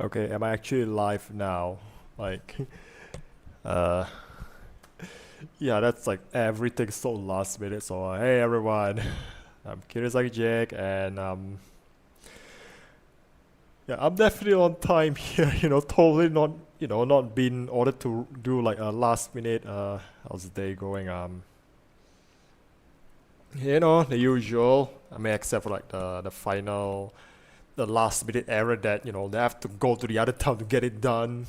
Okay, am I actually live now? Like, uh, yeah, that's like everything so last minute. So, hey everyone, I'm KirisakiJake, and yeah, I'm definitely on time here. Totally not, not being ordered to do like a last minute. How's the day going? The usual. I mean, except for like the final, the last minute error that they have to go to the other town to get it done.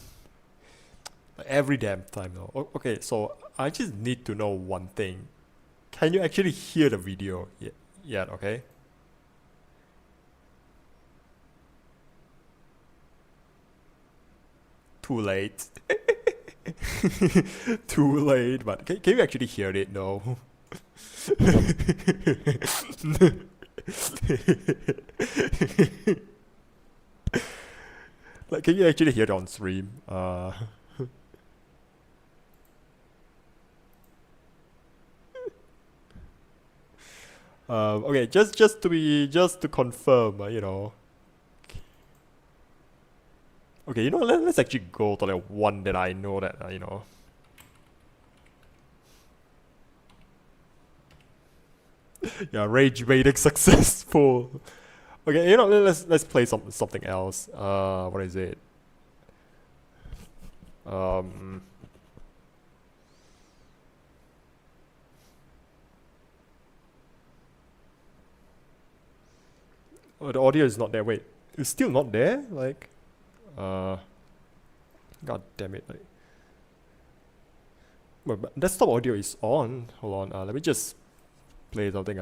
Every damn time though. Okay, so I just need to know one thing. Can you actually hear the video yet? Okay. Too late. Too late. But can you actually hear it? No. Like, can you actually hear it on stream? Okay, just to confirm, Okay, let's actually go to like one that I know that Yeah, rage rating successful. Okay, let's play something else. What is it? Um. Oh, the audio is not there. Wait, it's still not there. Like, god damn it! Like, but desktop audio is on. Hold on. Let me just play something.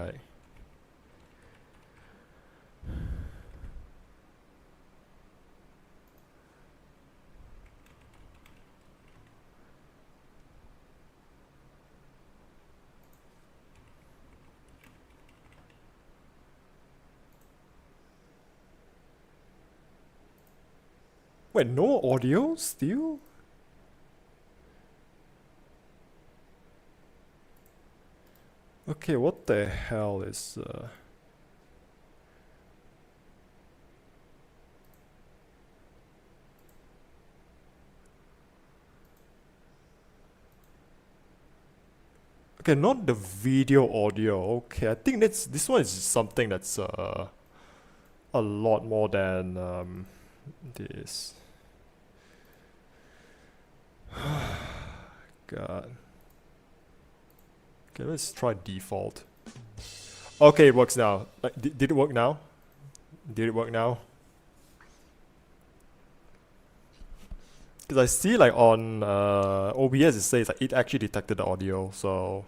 Wait, no audio still? Okay, what the hell is Okay, not the video audio. Okay, I think this one is something that's a lot more than this. God. Okay, let's try default. Okay, it works now. Like, did it work now? Did it work now? Because I see like on OBS it says like it actually detected the audio, so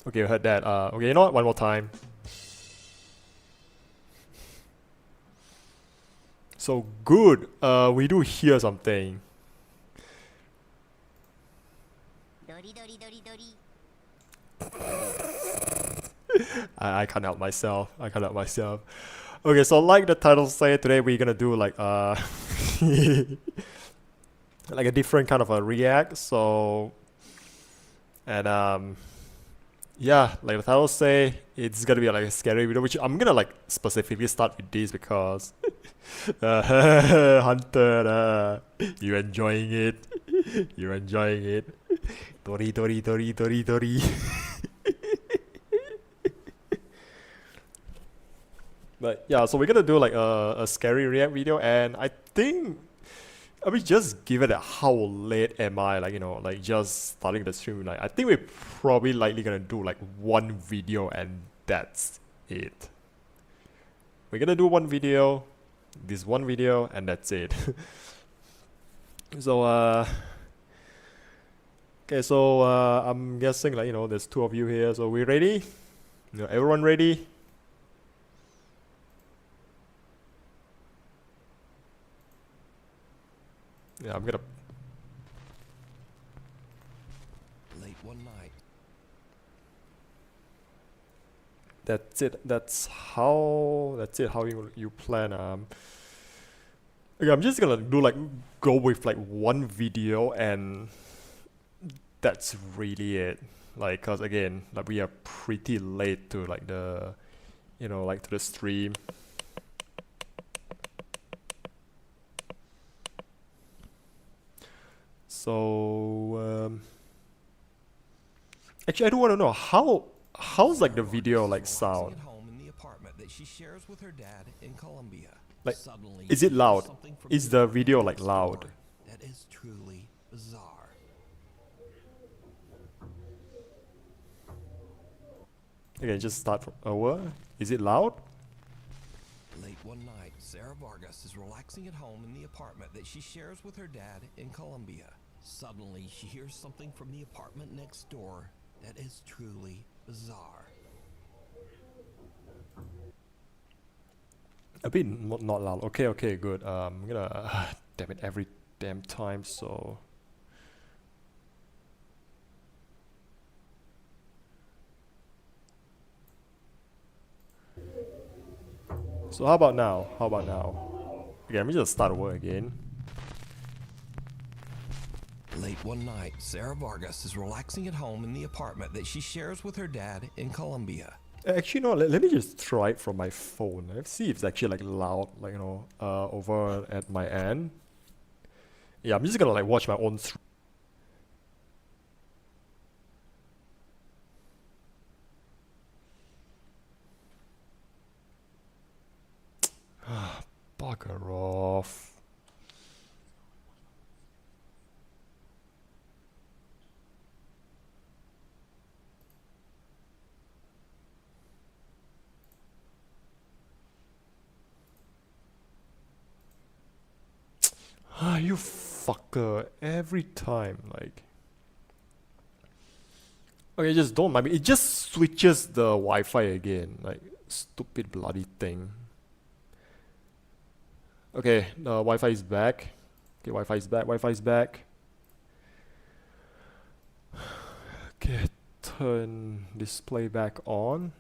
okay, I heard that. Okay, you know what? One more time. So good. We do hear something. I can't help myself. I can't help myself. Okay, so like the title say, today we're gonna do like like a different kind of a react. So and yeah, like the title say, it's gonna be like a scary video, which I'm gonna like specifically start with this because Hunter, you enjoying it? You're enjoying it? Tori tori tori tori tori. But yeah, so we're gonna do like a scary react video, and I think I mean just given that how late am I, like like just starting the stream, like I think we're probably likely gonna do like one video and that's it. We're gonna do one video, this one video, and that's it. So okay, so I'm guessing like there's two of you here, so we ready? Everyone ready? Yeah, I'm gonna. Late one night. That's it. That's how. That's it. How you plan. Okay, I'm just gonna do like go with like one video and that's really it. Like, cause again, like we are pretty late to like the you know, like to the stream. So actually, I do want to know how's like the video like sound. She shares with her dad in Colombia. Like, Suddenly, is it loud? Is the video like loud? That is truly bizarre. Okay, just start from over. Is it loud? Late one night, Sarah Vargas is relaxing at home in the apartment that she shares with her dad in Colombia. Suddenly, she hears something from the apartment next door that is truly bizarre. A bit not loud. Okay, good. I'm gonna damn it every damn time. So how about now? Okay, let me just start over again. Late one night, Sarah Vargas is relaxing at home in the apartment that she shares with her dad in Colombia. Actually, no. Let me just try it from my phone. Let's see if it's actually like loud, like, you know, over at my end. Yeah, I'm just gonna like watch my own stream. Bugger off. You fucker. Every time, like. Okay, just don't mind me. It just switches the Wi-Fi again. Like, stupid bloody thing. Okay, the Wi-Fi is back. Okay, Wi-Fi is back. Okay, turn display back on.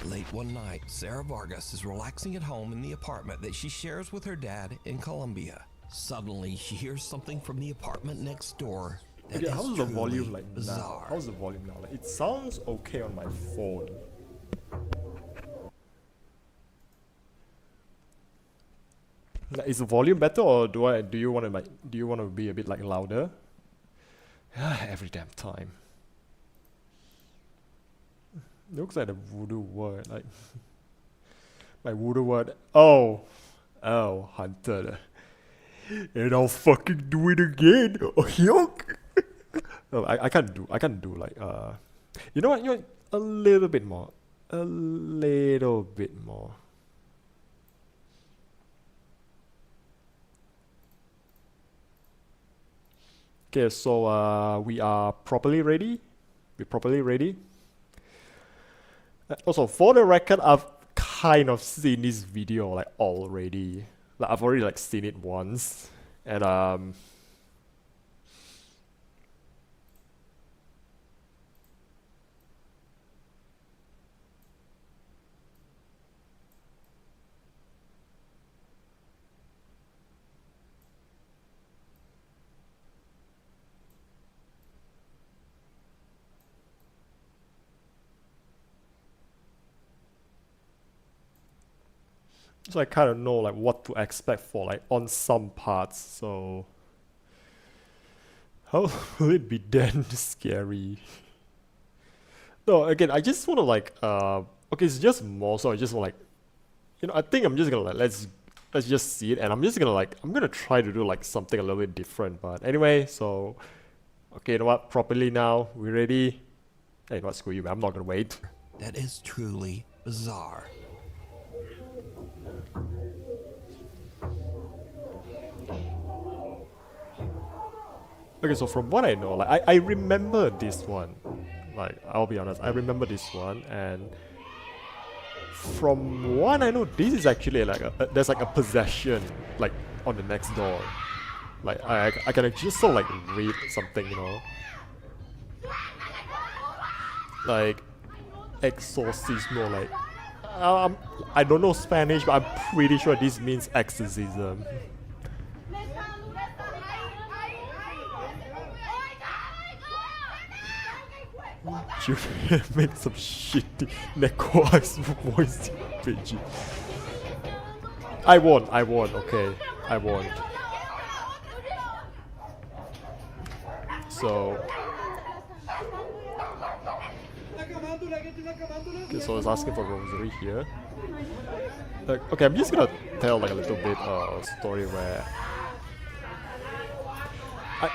Late one night, Sarah Vargas is relaxing at home in the apartment that she shares with her dad in Colombia. Suddenly, she hears something from the apartment next door that Okay, is how's the volume like bizarre. now? How's the volume now? Like, it sounds okay on my phone. Like, is the volume better, or do you want to be a bit like louder? Every damn time. Looks like the voodoo word, like my voodoo word. Oh, Hunter. And I'll fucking do it again. Oh, yuck. No, I can't do like you know what? A little bit more. Okay, so we are properly ready. We're properly ready. Also, for the record, I've kind of seen this video like already. Like, I've already like seen it once, and so I kind of know like what to expect for like on some parts. So how will it be then scary? No, again, I just want to like okay, it's just more so I just want like, you know, I think I'm just gonna like let's just see it, and I'm gonna try to do like something a little bit different. But anyway, so okay, you know what? Properly now, we ready? Hey, you know what? Screw you, man. I'm not gonna wait. That is truly bizarre. Okay, so from what I know, like I remember this one. Like, I'll be honest, I remember this one, and from what I know, this is actually like there's like a possession like on the next door. Like I can just sort of like read something, you know, like exorcismo, like I don't know Spanish, but I'm pretty sure this means exorcism. You make some shitty Neko's voice, bitchy. I won, okay. I won. So... Okay, so I was asking for rosary here. Okay, I'm just gonna tell like a little bit story where...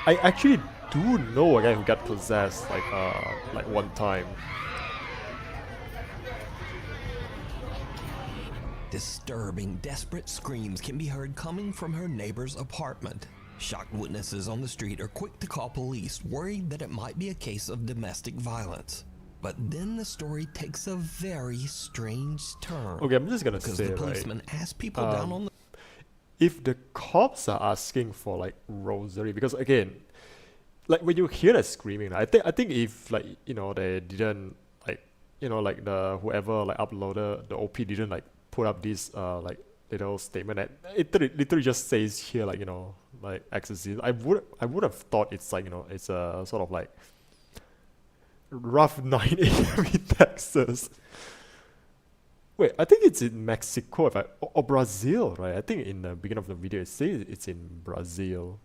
I actually do know a guy who got possessed like one time. Disturbing, desperate screams can be heard coming from her neighbor's apartment. Shocked witnesses on the street are quick to call police, worried that it might be a case of domestic violence. But then the story takes a very strange turn. Okay, I'm just gonna because say, the policeman asked people down on the... If the cops are asking for like rosary, because again, like when you hear that screaming, I think if like, you know, they didn't like, you know, like the whoever like uploaded the OP didn't like put up this like little statement that it literally just says here like, you know, like exorcism. I would have thought it's like, you know, it's a sort of like rough 9 a.m. in Texas. Wait, I think it's in Mexico or Brazil, right? I think in the beginning of the video it says it's in Brazil.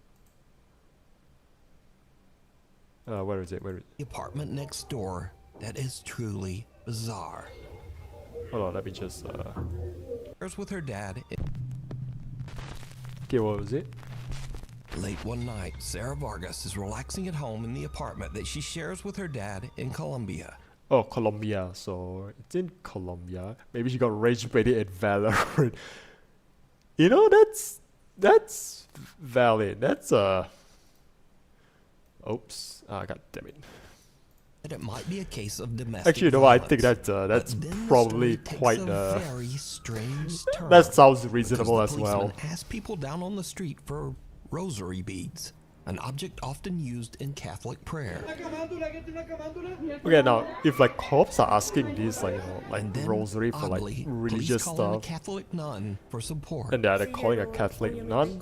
Where is it? The apartment next door. That is truly bizarre. Hold on, let me just With her dad. Okay, what was it? Late one night, Sarah Vargas is relaxing at home in the apartment that she shares with her dad in Colombia. Oh, Colombia. So it's in Colombia. Maybe she got rage baited at Valorant. You know, that's valid. That's oops. God damn it. That it might be a case of domestic Actually, no, I think that's probably quite a very strange turn. That sounds reasonable as well. Asked people down on the street for rosary beads, an object often used in Catholic prayer. Okay, now if like cops are asking this, like, you know, like rosary for like religious stuff, a Catholic nun for support, and they're calling a Catholic nun.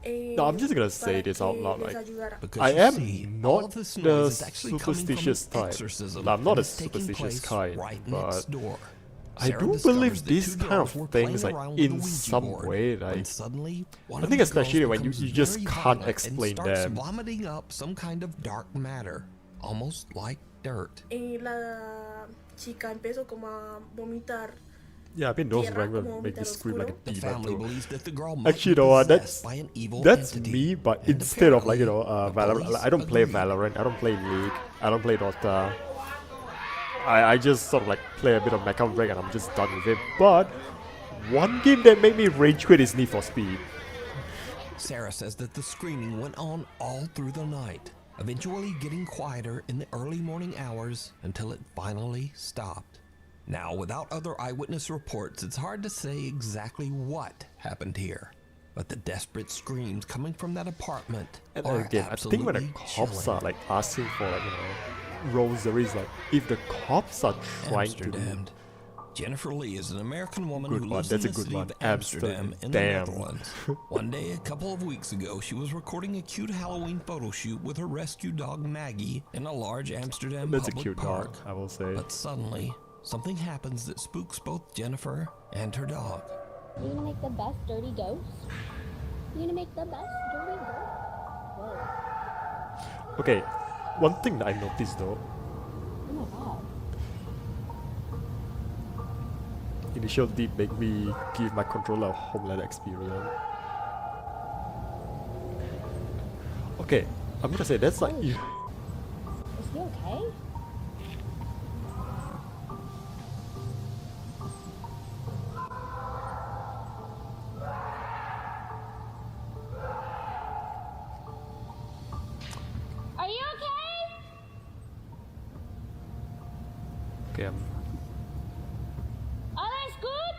No, I'm just gonna say this out loud. Like, I am not the superstitious type. I'm not a superstitious kind, but I do believe these kind of things, like in some way, like I think especially when you just can't explain them. Vomiting up some kind of dark matter, almost like dirt. Yeah, I mean those ranks make me scream like a demon too. Actually, you know what? That's me, but instead of like, you know, Valorant, I don't play Valorant, I don't play League, I don't play Dota. I just sort of like play a bit of MacLeod and I'm just done with it. But one game that made me rage quit is Need for Speed. Sarah says that the screaming went on all through the night, eventually getting quieter in the early morning hours until it finally stopped. Now, without other eyewitness reports, it's hard to say exactly what happened here. But the desperate screams coming from that apartment are again, I think when the cops are like asking for like, you know, rosaries, like if the cops are trying to... Jennifer Lee is an American woman who lives That's in a the good city one. of Amsterdam in the Damn. Netherlands. One day, a couple of weeks ago, she was recording a cute Halloween photo shoot with her rescue dog Maggie in a large Amsterdam That's a public cute park. dog, I will say. But suddenly, something happens that spooks both Jennifer and her dog. You're gonna make the best dirty ghost? You're gonna make the best dirty ghost? Whoa. Okay, one thing that I noticed though. Oh my god. Initial deep make me give my controller a homeland experience. Okay, I'm gonna say that's like... Is he okay? Are you okay? Okay, Alles gut?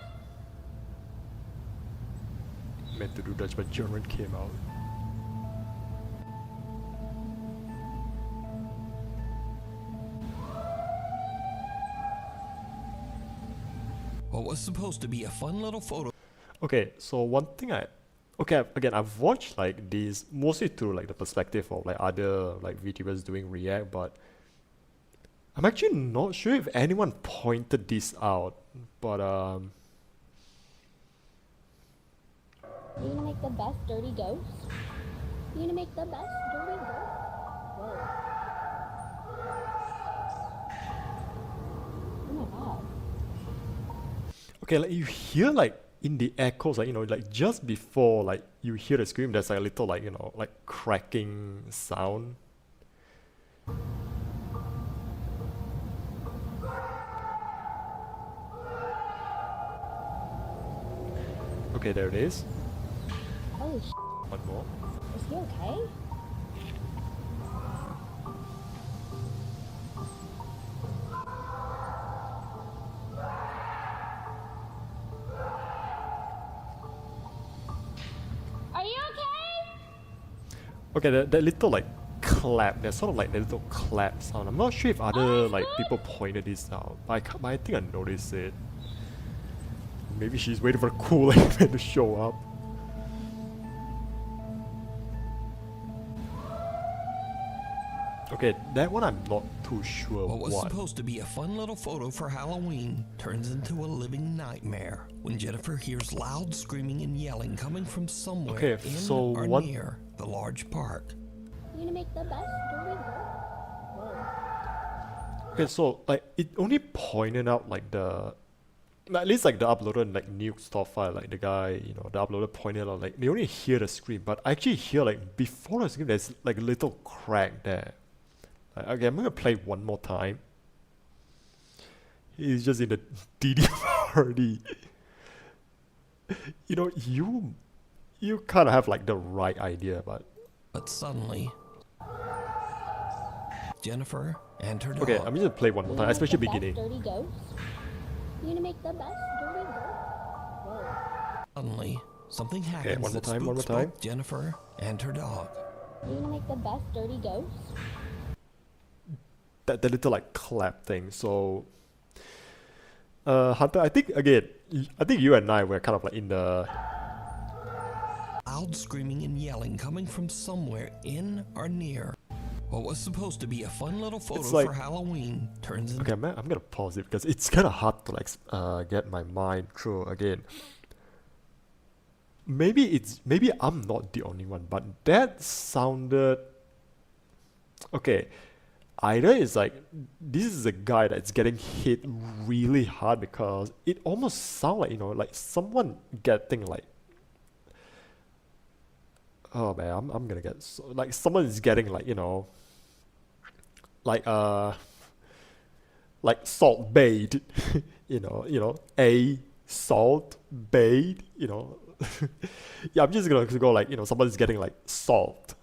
meant to do Dutch, but German came out. What was supposed to be a fun little photo Okay, so one thing okay, again, I've watched like these mostly through like the perspective of like other like VTubers doing react, but I'm actually not sure if anyone pointed this out, but You gonna make the best dirty ghost? You gonna make the best dirty ghost? Whoa. Oh my god. okay, like you hear like in the echoes, like like just before like you hear the scream, there's like a little like like cracking sound. Okay, there it is. Holy sh! One more. Is he okay? Are you okay? Okay, that little like clap, there's sort of like that little clap sound. I'm not sure if other like people pointed this out, but I think I noticed it. Maybe she's waiting for a cool event to show up. Okay, that one I'm not too sure What was what. supposed to be a fun little photo for Halloween turns into a living nightmare when Jennifer hears loud screaming and yelling coming from somewhere Okay, in so or what- near the large park. You gonna make the best dirty ghost? Whoa. Okay, so like it only pointed out like the at least like the uploader like nuked stuff file, like the guy, the uploader pointed out like they only hear the scream, but I actually hear like before the scream there's like a little crack there. Okay, I'm gonna play one more time. He's just in the DD party. You kind of have like the right idea, but But suddenly, Jennifer and her dog. okay, I'm just gonna play one more time, especially the beginning. Best dirty ghost? You gonna make the best dirty ghost? Whoa. Suddenly, something happens one more that time, one more spooks time. both Jennifer and her dog. You gonna make the best dirty ghost? That little like clap thing. So, Hunter, I think again, I think you and I were kind of like in the Loud screaming and yelling coming from somewhere in or near. What was supposed to be a fun little photo like- for Halloween turns into okay. I'm gonna pause it because it's kind of hard to like get my mind through again. Maybe I'm not the only one, but that sounded okay. Either it's like this is a guy that's getting hit really hard because it almost sounds like like someone getting like oh man I'm gonna get like someone is getting like like salt bait a salt bait yeah, I'm just gonna go like someone's getting like salted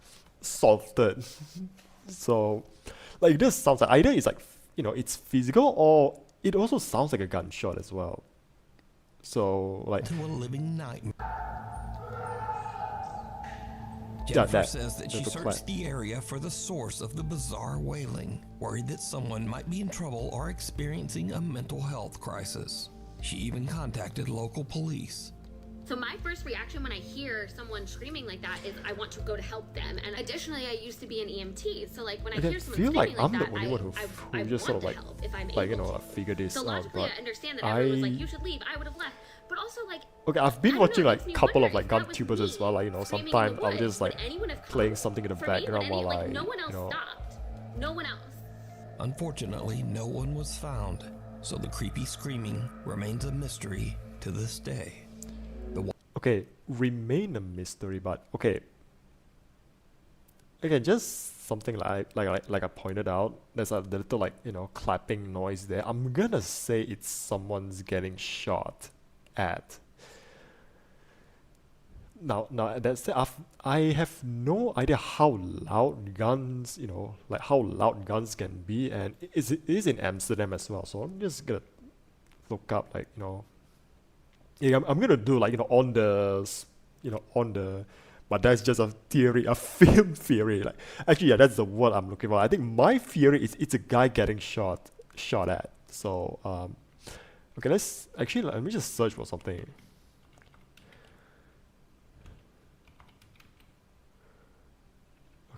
so like this sounds like either it's like it's physical or it also sounds like a gunshot as well. So like a living nightmare. Yeah, Jennifer says that she that's a searched clap. the area for the source of the bizarre wailing, worried that someone might be in trouble or experiencing a mental health crisis. She even contacted local police. So my first reaction when I hear someone screaming like that is I want to go to help them. And additionally, I used to be an EMT, so like when I I hear someone feel like screaming I'm like the that, only one who I just sort of want to like help if I'm like able I to. figure this So out, logically, but I understand that everyone was I- like, you should leave. I would have left. But also like, okay, I've been I don't watching know, it like makes me couple of wonder like if that gun was tubers as me well. Like screaming in the sometimes I'll woods, just like would anyone have playing come something in the for me? Would background any- while like, I no one else stopped. No one else. Unfortunately, no one was found, so the creepy screaming remains a mystery to this day. okay, remain a mystery, but okay. Again, just something like I pointed out. There's a little like clapping noise there. I'm gonna say it's someone's getting shot at. Now that's I have no idea how loud guns like how loud guns can be, and it is in Amsterdam as well. So I'm just gonna look up like yeah, I'm gonna do like on the but that's just a theory, a film theory. Like actually, yeah, that's the word I'm looking for. I think my theory is it's a guy getting shot at. So Okay, let's actually let me just search for something.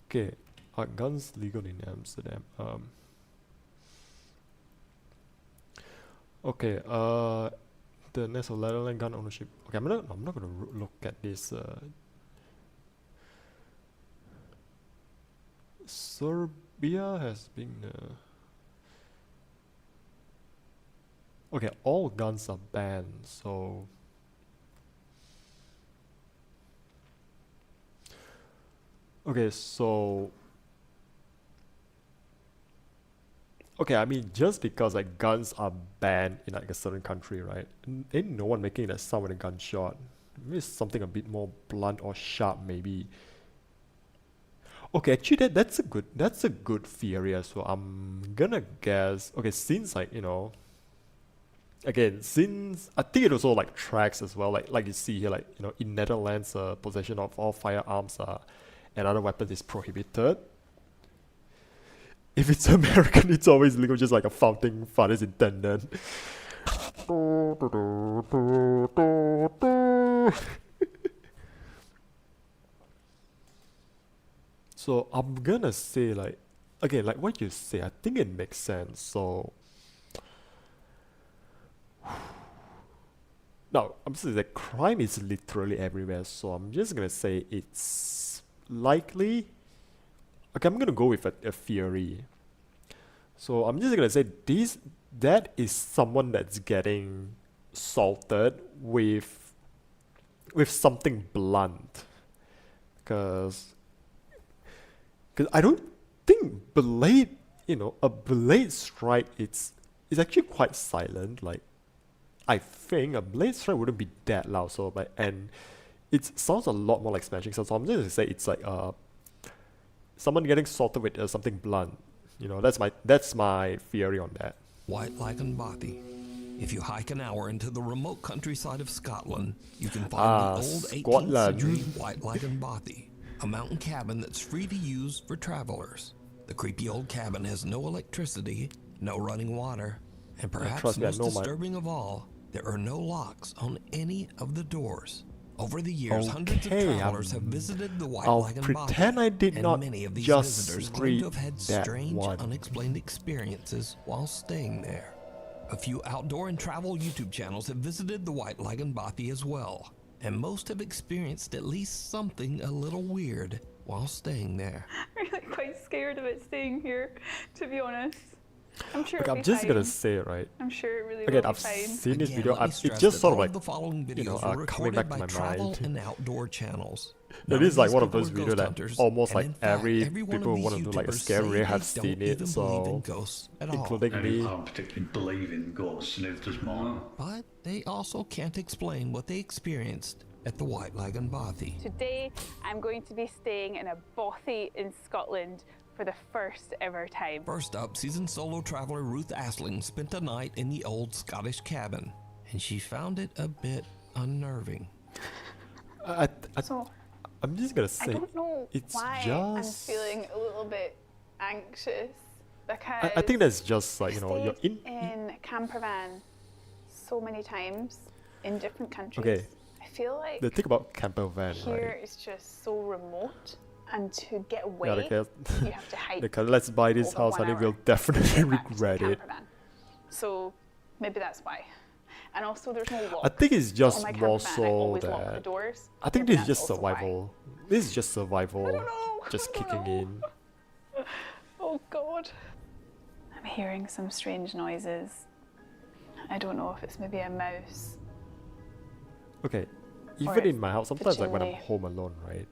Okay, are guns legal in Amsterdam? Okay, the next of Netherlands gun ownership. Okay, I'm not gonna look at this. Serbia has been. Okay, all guns are banned, so. Okay, so. Okay, I mean, just because like guns are banned in like a certain country, right? Ain't no one making that sound with a gunshot. Maybe it's something a bit more blunt or sharp, maybe. Okay, actually, that's a good theory as well. I'm gonna guess. Okay, since like again, since I think it also like tracks as well. Like you see here, like in Netherlands, possession of all firearms and other weapons is prohibited. If it's American, it's always legal, just like a founding father's intended. So I'm gonna say like, again, like what you say, I think it makes sense. So now I'm saying that crime is literally everywhere. So I'm just gonna say it's likely. Okay, I'm gonna go with a theory. So I'm just gonna say that is someone that's getting assaulted with something blunt, because I don't think blade, a blade strike it's actually quite silent. Like I think a blade strike wouldn't be that loud. So and it sounds a lot more like smashing. So I'm just gonna say it's like someone getting assaulted with something blunt. That's my theory on that. White Lakenbothy. If you hike an hour into the remote countryside of Scotland, you can find the old 18th century White Lakenbothy, a mountain cabin that's free to use for travelers. The creepy old cabin has no electricity, no running water, and perhaps most disturbing of all, there are no locks on any of the doors. Over the years, hundreds of travelers have visited the White Lakenbothy, and many of these visitors claim to have had strange, unexplained experiences while staying there. A few outdoor and travel YouTube channels have visited the White Lakenbothy as well, and most have experienced at least something a little weird while staying there. I'm really quite scared about staying here, to be honest. I'm sure I'm just gonna say, right? I'm sure it really Again, will I've be fine. seen this video. It's just sort of like, the following videos were coming back to my travel mind. and outdoor channels. It is like one of those videos that hunters, almost and like in fact, every every one of people these want to do like a YouTubers scary say react they have don't seen it, even believe in so ghosts at all. including I me. don't particularly believe in ghosts, neither does mine. But they also can't explain what they experienced at the White Lakenbothy. Today, I'm going to be staying in a bothy in Scotland for the first ever time. First up, seasoned solo traveler Ruth Asling spent a night in the old Scottish cabin, and she found it a bit unnerving. I'm just gonna say, I don't know it's why just. I'm feeling a little bit anxious, because I think that's just like, you're in a camper van so many times in different countries. Okay. I feel like The thing about camper van, here right? is just so remote, and to get away, Yeah, you have to hike. because let's buy this over house, 1 honey, hour we'll to definitely get back to the regret it. camper van. So maybe that's why. And also, there's no lock. I think it's on just my more camper van, I so always lock the that doors. I think Maybe this is just that's also why. survival. This is just survival, I don't know. just I don't kicking know. in. Oh God. I'm hearing some strange noises. I don't know if it's maybe a mouse. Okay, Or even it's in my house, the sometimes like when I'm chimney. home alone, right?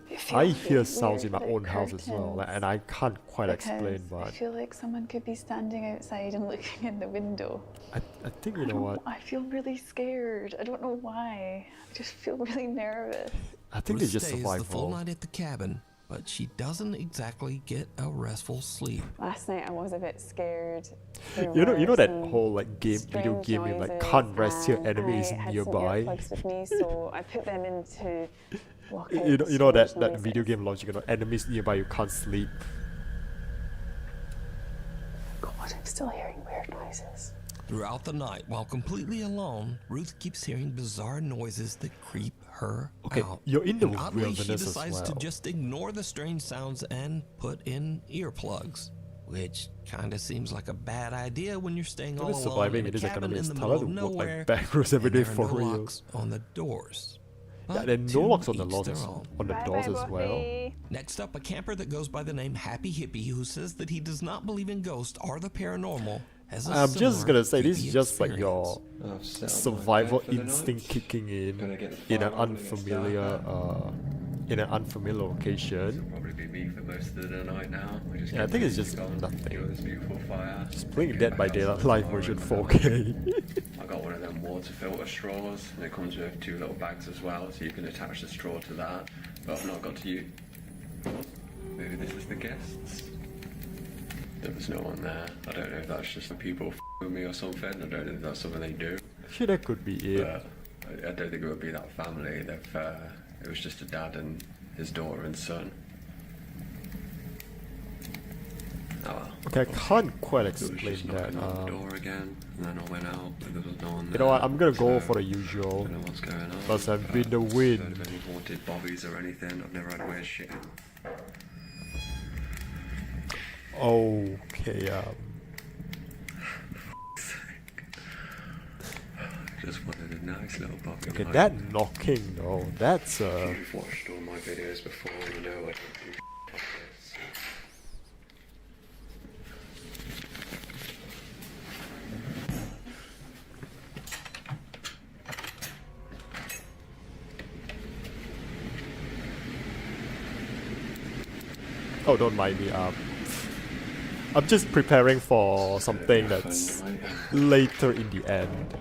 It I feels hear really sounds in weird my with own house as well, curtains, and I can't quite explain, because I but feel like someone could be standing outside and looking in the window. I think, you know what? I feel really scared. I don't know why. I just feel really nervous. I think Ruth it's just stays the full survival. night at the cabin, but she doesn't exactly get a restful sleep. Last night I was a bit scared. You know that whole like video game you like can't rest your enemies nearby. With me, so I put them into You know that video game logic, enemies nearby you can't sleep. God, I'm still hearing weird noises. Throughout the night, while completely alone, Ruth keeps hearing bizarre noises that creep her Okay, out. you're in the And oddly, she wilderness as decides to well. just ignore the strange sounds and put in earplugs, which kind of seems like a bad idea when you're staying all It is alone surviving in a in this cabin economy. in It's the harder middle to of work nowhere. like back roads every and day there are for no real. locks on the doors. Yeah, But there are no to locks on the each doors their as, own. on the Bye doors bye, as well. Buffy. Next up, a camper that goes by the name Happy Hippie, who says that he does not believe in ghosts or the paranormal, has a I'm just similar gonna say this creepy is just like experience. your I've set up my survival bed for the instinct night. kicking Gonna in get the in an fire on and get started. in an unfamiliar location. It'll probably be me for most of the night now. We just Yeah, I get think it's music just on, nothing. enjoy this beautiful fire. Just playing get Dead back by outside Daylight live tomorrow version and have 4K. I got one of them water filter straws, and it comes with 2 little bags as well, so you can attach the straw to that. But I've not got to use. Maybe this is the guests. There was no one there. I don't know if that's just the people with me or something. I don't know if that's something they do. Actually, that could be it. But I don't think it would be that family. It was just a dad and his daughter and son. Oh well. Okay, I can't quite It was explain just that. knocking on the door again, and then I went out, but there was no one there. You know what? I'm gonna go so for the I usual. don't know what's going on. Plus, I've but been the I've wind. heard of any haunted bobbies or anything. I've never had weird shit. Okay, Just wanted a nice little bobby. okay, night. that knocking though, that's You've watched all my videos before, you know I don't do like this. oh, don't mind me. I'm just preparing for something Have a that's fun night. later in the end.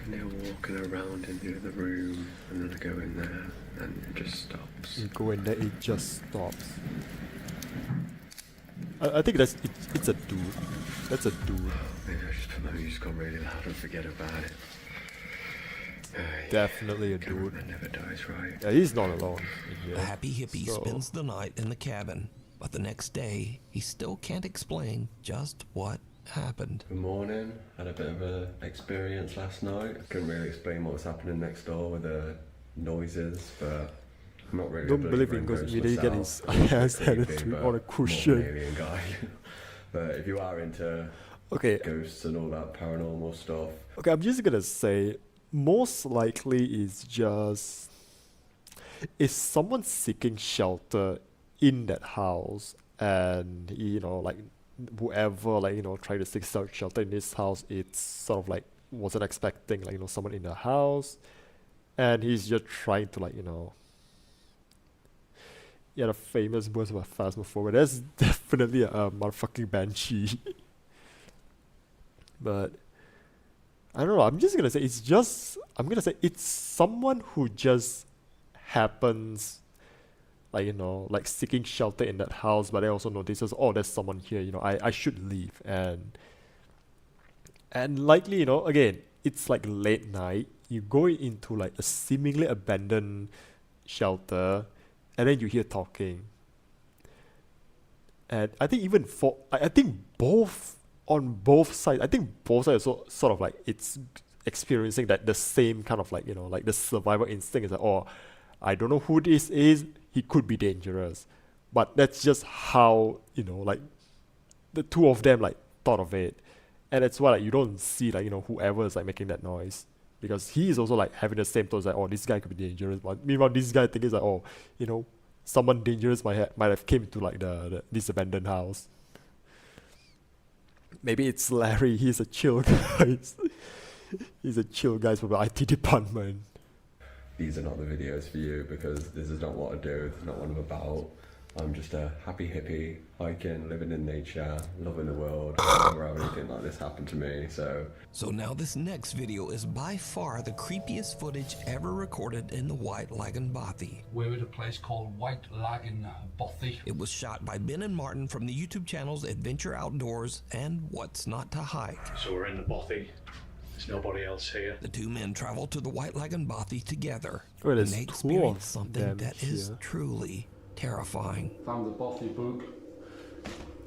And they're walking around in the other room, and then I go in there, and it just stops. You go in there, it just stops. I think it's a dude. That's a dude. Maybe I just put my music on really loud and forget about it. Definitely a dude. That never dies, right? Yeah, he's not alone in The here. Happy Hippie So- spends the night in the cabin, but the next day, he still can't explain just what happened. Good morning. Had a bit of an experience last night. Couldn't really explain what was happening next door with the noises, but I'm not really. Don't a believe believer in ghosts. ghosts He didn't get myself. his ass I'm handed creepy, to but on a more cushion. of an alien guy. But if you are into Okay, ghosts and all that paranormal stuff, okay, I'm just gonna say, most likely is just is someone seeking shelter in that house, and you know, like whoever, like, you know, trying to seek shelter in this house, it's sort of like wasn't expecting, like, you know, someone in the house, and he's just trying to, like, you know, yeah, the famous words about Phasmophobia. That's definitely a motherfucking banshee. But I don't know. I'm just gonna say it's just. I'm gonna say it's someone who just happens, like, you know, like seeking shelter in that house, but they also notices, oh, there's someone here. You know, I should leave, and likely, you know, again, it's like late night. You go into like a seemingly abandoned shelter, and then you hear talking. And I think even for I think both on both sides, I think both sides also sort of like it's experiencing that the same kind of, like, you know, like the survival instinct is like, oh, I don't know who this is, he could be dangerous. But that's just how, you know, like the two of them like thought of it. And that's why, like, you don't see, like, you know, whoever is like making that noise. Because he is also like having the same thoughts, like, oh, this guy could be dangerous. But meanwhile, this guy thinking like, oh, you know, someone dangerous might have came to like this abandoned house. Maybe it's Larry. He's a chill guy. He's a chill guy from the IT department. these are not the videos for you because this is not what I do. It's not what I'm about. I'm just a happy hippie, hiking, living in nature, loving the world. I've never had anything like this happen to me, so. So now this next video is by far the creepiest footage ever recorded in the White Lagoon Bothy. We're at a place called White Lagoon Bothy. It was shot by Ben and Martin from the YouTube channels Adventure Outdoors and What's Not to Hike. So we're in the bothy. There's nobody else here. The two men traveled to the White Lagoon Bothy together, Oh, and there's they two experienced of something them that is here. truly terrifying. Found the Bothy book.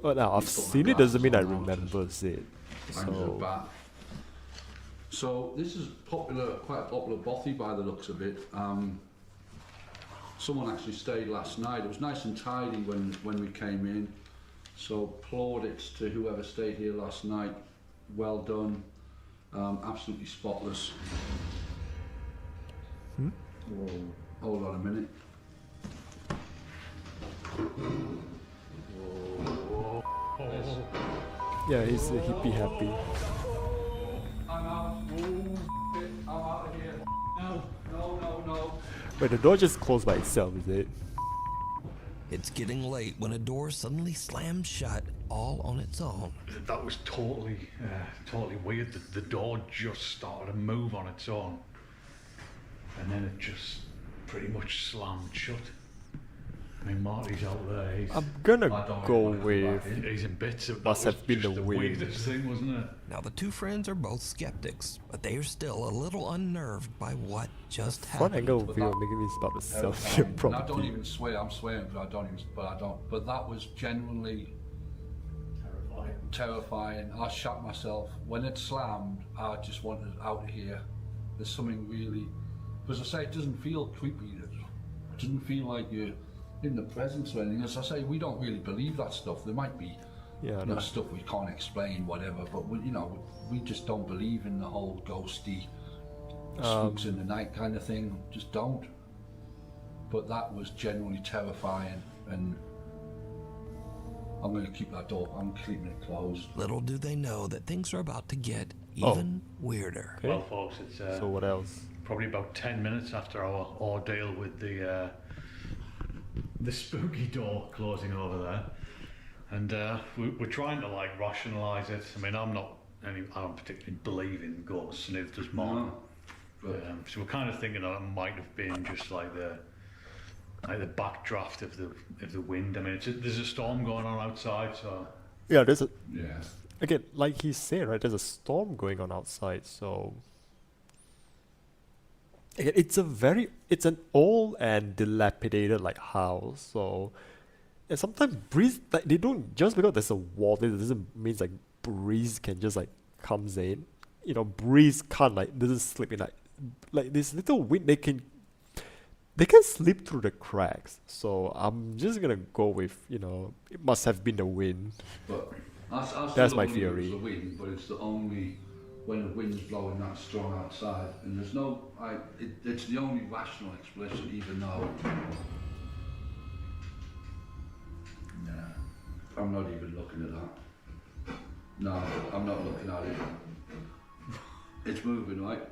Well, now I've seen it doesn't mean I remember it. Thanks for that. So this is popular, quite a popular bothy by the looks of it. Someone actually stayed last night. It was nice and tidy when we came in. So plaudits to whoever stayed here last night. Well done. Absolutely spotless. Whoa. Hold on a minute. Whoa. Yeah, he's a hippie happy. I'm out. I'm out of here. No. Wait, the door just closed by itself, is it? It's getting late when a door suddenly slams shut all on its own. That was totally weird. The door just started to move on its own, and then it just pretty much slammed shut. I mean, Marty's out there. I'm gonna go with He's in bits. That must was have been just the weirdest wind. thing, wasn't it? Now the two friends are both skeptics, but they are still a little unnerved by what just front happened. angle view making me start to self here And I don't properly. even swear. I'm swearing, but I don't. But that was genuinely terrifying. I shot myself when it slammed. I just wanted out of here. There's something really, because I say it doesn't feel creepy. It doesn't feel like you're in the presence or anything. As I say, we don't really believe that stuff. There might be, Yeah, stuff we can't explain, whatever. But we just don't believe in the whole ghosty, spooks in the night kind of thing. Just don't. But that was genuinely terrifying, and I'm going to keep that door. I'm keeping it closed. Little do they know that things are about to get even weirder. Okay. Well, folks, it's So what else? probably about 10 minutes after our ordeal with the spooky door closing over there, and we're trying to like rationalise it. I mean, I don't particularly believe in ghosts, and neither does Mark. So we're kind of thinking that it might have been just like the backdraft of the wind. I mean, there's a storm going on outside, so Yeah, there's a Yeah. again, like he said, right? There's a storm going on outside, so again, it's an old and dilapidated like house. So and sometimes breeze, like they don't, just because there's a wall, it doesn't mean like breeze can just like comes in. Breeze can't like doesn't slip in like this little wind. They can slip through the cracks. So I'm just gonna go with it must have been the wind. But I still That's my don't believe theory. It's the wind, but it's the only when the wind's blowing that strong outside, and there's no. It's the only rational explanation, even though. Nah, I'm not even looking at that. No, I'm not looking at it. It's moving, right?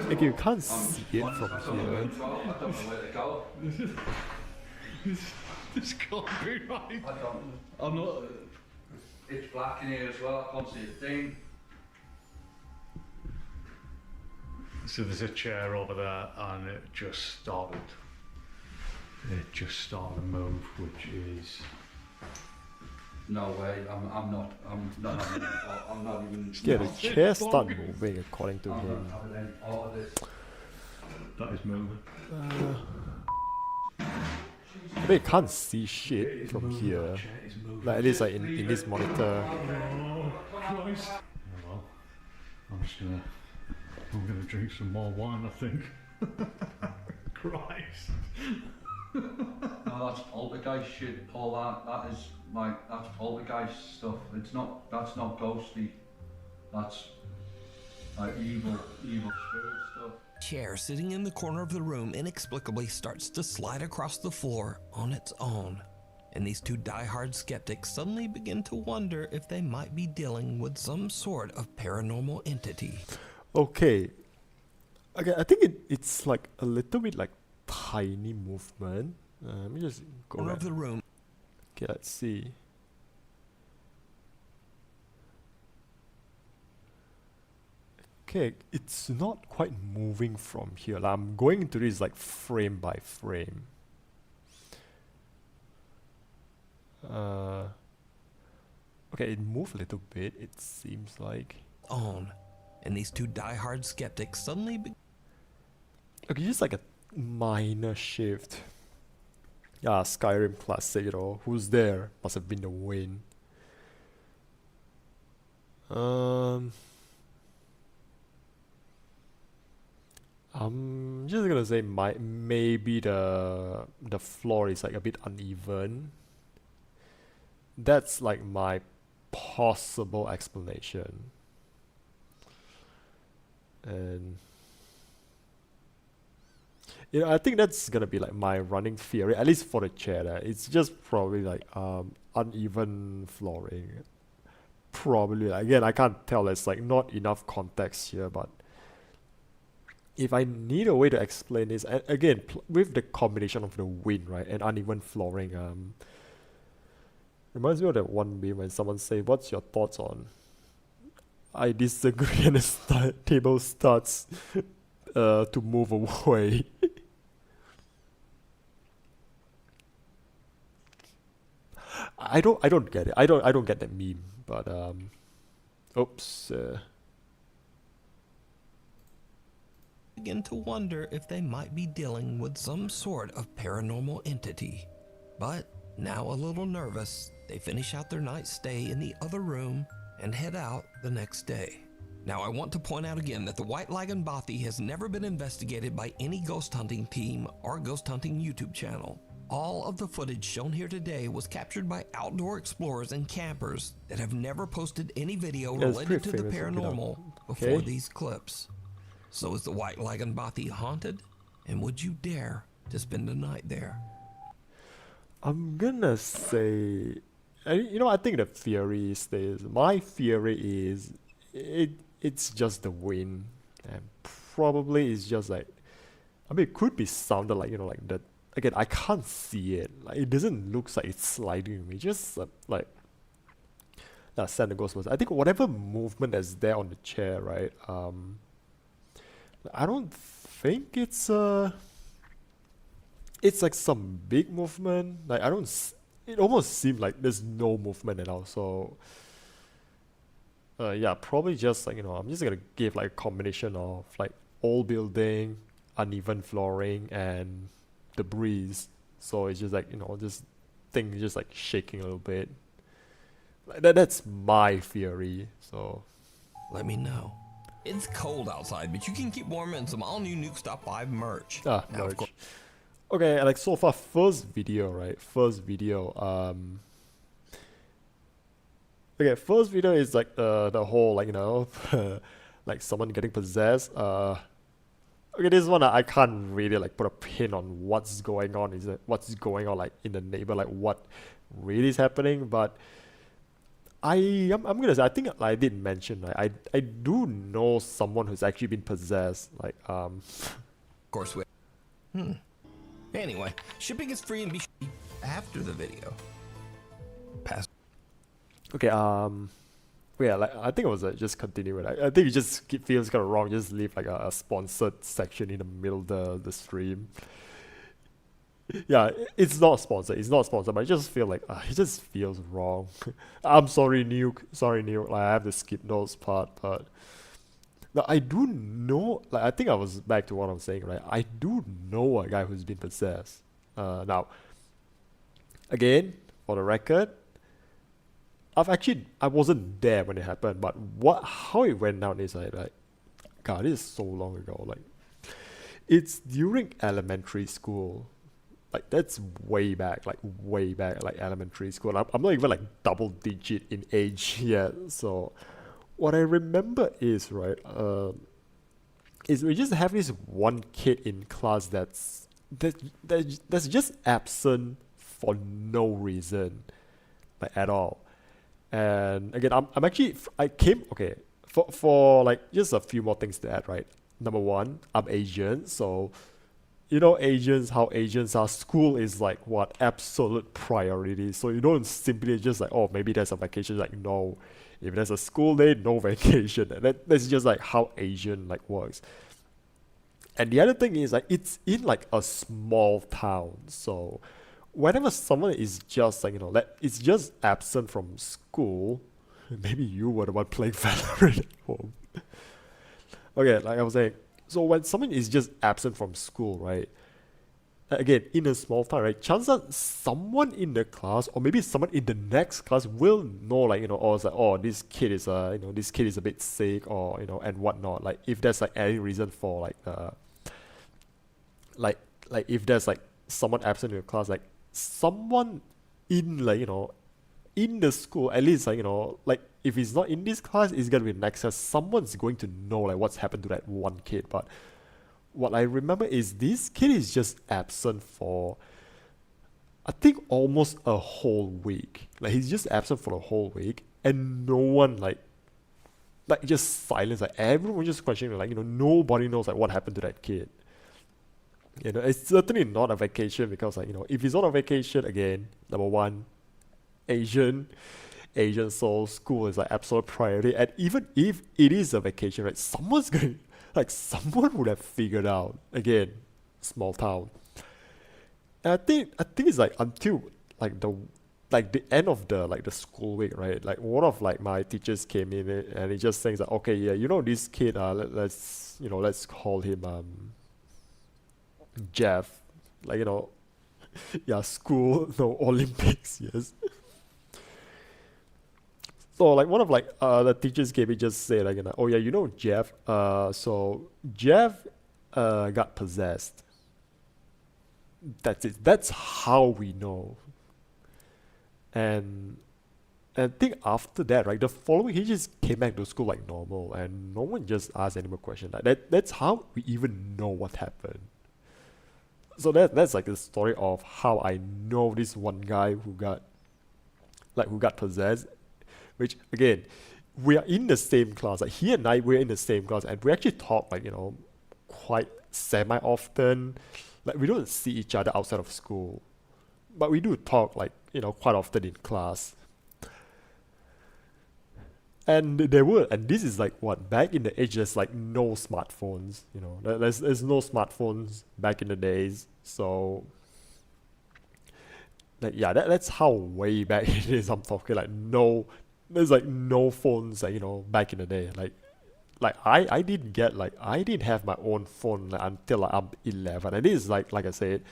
Like you can't see it I from don't know here. where to go. I don't know where to go. this can't be right. I don't. I'm not. It's black in here as well. I can't see a thing. So there's a chair over there, and it just started to move, which is. No way. I'm not even. Yeah, the chair start moving according to I'm him. not having any part of this. That is moving. But you can't see shit from here. Like at least like in this monitor. Oh, Christ. Oh, well, I'm gonna drink some more wine, I think. Christ. No, that's poltergeist shit, Paul. That's poltergeist stuff. That's not ghosty. That's like evil spirit stuff. Chair sitting in the corner of the room inexplicably starts to slide across the floor on its own. And these two diehard skeptics suddenly begin to wonder if they might be dealing with some sort of paranormal entity. Okay, I think it's like a little bit like tiny movement. Let me just go Corner back. of the room. Okay, let's see. Okay, it's not quite moving from here. Like, I'm going into this like frame by frame. Okay, it moved a little bit, it seems like. On. And these two diehard skeptics suddenly Okay, just like a minor shift. Yeah, Skyrim classic, who's there? Must have been the wind. Um, I'm just gonna say maybe the floor is like a bit uneven. That's like my possible explanation. And I think that's gonna be like my running theory, at least for the chair there. It's just probably like uneven flooring. Probably, again, I can't tell, there's like not enough context here, but if I need a way to explain this, and again, with the combination of the wind, right, and uneven flooring, reminds me of that one meme when someone say, "What's your thoughts on?" I disagree, and the table starts to move away. I don't get it. I don't get that meme. But oops. Begin to wonder if they might be dealing with some sort of paranormal entity. But now a little nervous, they finish out their night stay in the other room and head out the next day. Now I want to point out again that the White Lagan Bothy has never been investigated by any ghost hunting team or ghost hunting YouTube channel. All of the footage shown here today was captured by outdoor explorers and campers that have never posted any video related to the paranormal before these clips. So is the White Lagan Bothy haunted? And would you dare to spend the night there? I'm gonna say, I think the theory stays. My theory is it's just the wind, and probably it's just like, it could be sounded like like that. Again, I can't see it. Like, it doesn't look like it's sliding. It just like send the ghost was. I think whatever movement that's there on the chair, right? I don't think it's like some big movement. Like it almost seems like there's no movement at all. So yeah, probably just like I'm just gonna give like a combination of like old building, uneven flooring, and the breeze. So it's just like this thing is just like shaking a little bit. Like that's my theory. So let me know. It's cold outside, but you can keep warm in some all new Nuke Stop 5 merch. Merch. Okay, like so far, first video, right? First video. Okay, first video is like the whole like like someone getting possessed. Okay, this one I can't really like put a pin on what's going on. What's going on like in the neighbor, like what really is happening. But I'm gonna say, I think I did mention, like, I do know someone who's actually been possessed. Like Of course we. Anyway, shipping is free and be after the video. Pass. Okay, yeah, like I think it was just continue with. I think it just feels kind of wrong. Just leave like a sponsored section in the middle of the stream. Yeah, it's not sponsored. It's not sponsored, but I just feel like it just feels wrong. I'm sorry, Nuke. Sorry, Nuke. Like, I have to skip those part, but now I do know. Like, I think I was back to what I'm saying, right? I do know a guy who's been possessed. Now, again, for the record, I wasn't there when it happened, but how it went down is like, God, this is so long ago. Like, it's during elementary school. Like, that's way back, like elementary school. I'm not even like double digit in age yet. So what I remember is, right, is we just have this one kid in class that's just absent for no reason, like, at all. And again, okay, for like just a few more things to add, right? Number one, I'm Asian, so Asians, how Asians are, school is like what absolute priority. So you don't simply just like, oh, maybe there's a vacation. Like, no, if there's a school day, no vacation. And that's just like how Asian like works. And the other thing is, like, it's in like a small town, so whenever someone is just like it's just absent from school, maybe you were the one playing Valorant at home. Okay, like I was saying, so when someone is just absent from school, right, again, in a small town, right, chances are someone in the class or maybe someone in the next class will know, like, you know, or it's like, oh, this kid is you know, this kid is a bit sick, or, you know, and whatnot. Like, if there's like any reason for like if there's like someone absent in your class, like someone in, like, you know, in the school, at least, like, you know, like if he's not in this class, it's gonna be next class. Someone's going to know like what's happened to that one kid. But what I remember is this kid is just absent for, I think, almost a whole week. Like, he's just absent for a whole week, and no one like just silence. Like, everyone just questioning, like, you know, nobody knows like what happened to that kid. You know, it's certainly not a vacation, because, like, you know, if he's on a vacation, again, number one, Asian, so school is like absolute priority. And even if it is a vacation, right, someone would have figured out. Again, small town. And I think it's like until like the end of the school week, right? Like, one of like my teachers came in and he just saying that, okay, yeah, you know, this kid, let's call him Jeff. Like, you know, yeah, school, no, Olympics, yes. So like one of like the teachers came in, just say like, you know, oh yeah, you know Jeff. So Jeff got possessed. That's it. That's how we know. And I think after that, right, the following, he just came back to school like normal, and no one just asked any more questions. Like that's how we even know what happened. So that's like the story of how I know this one guy who got possessed. Which, again, we are in the same class. Like, he and I, we're in the same class, and we actually talk, like, you know, quite semi-often. Like, we don't see each other outside of school, but we do talk, like, you know, quite often in class. And this is like, what, back in the age, there's like no smartphones, you know, there's no smartphones back in the days. So, like, yeah, that's how way back it is. I'm talking like there's like no phones, like, you know, back in the day. Like I didn't have my own phone like, until like, I'm 11, and this is like I said,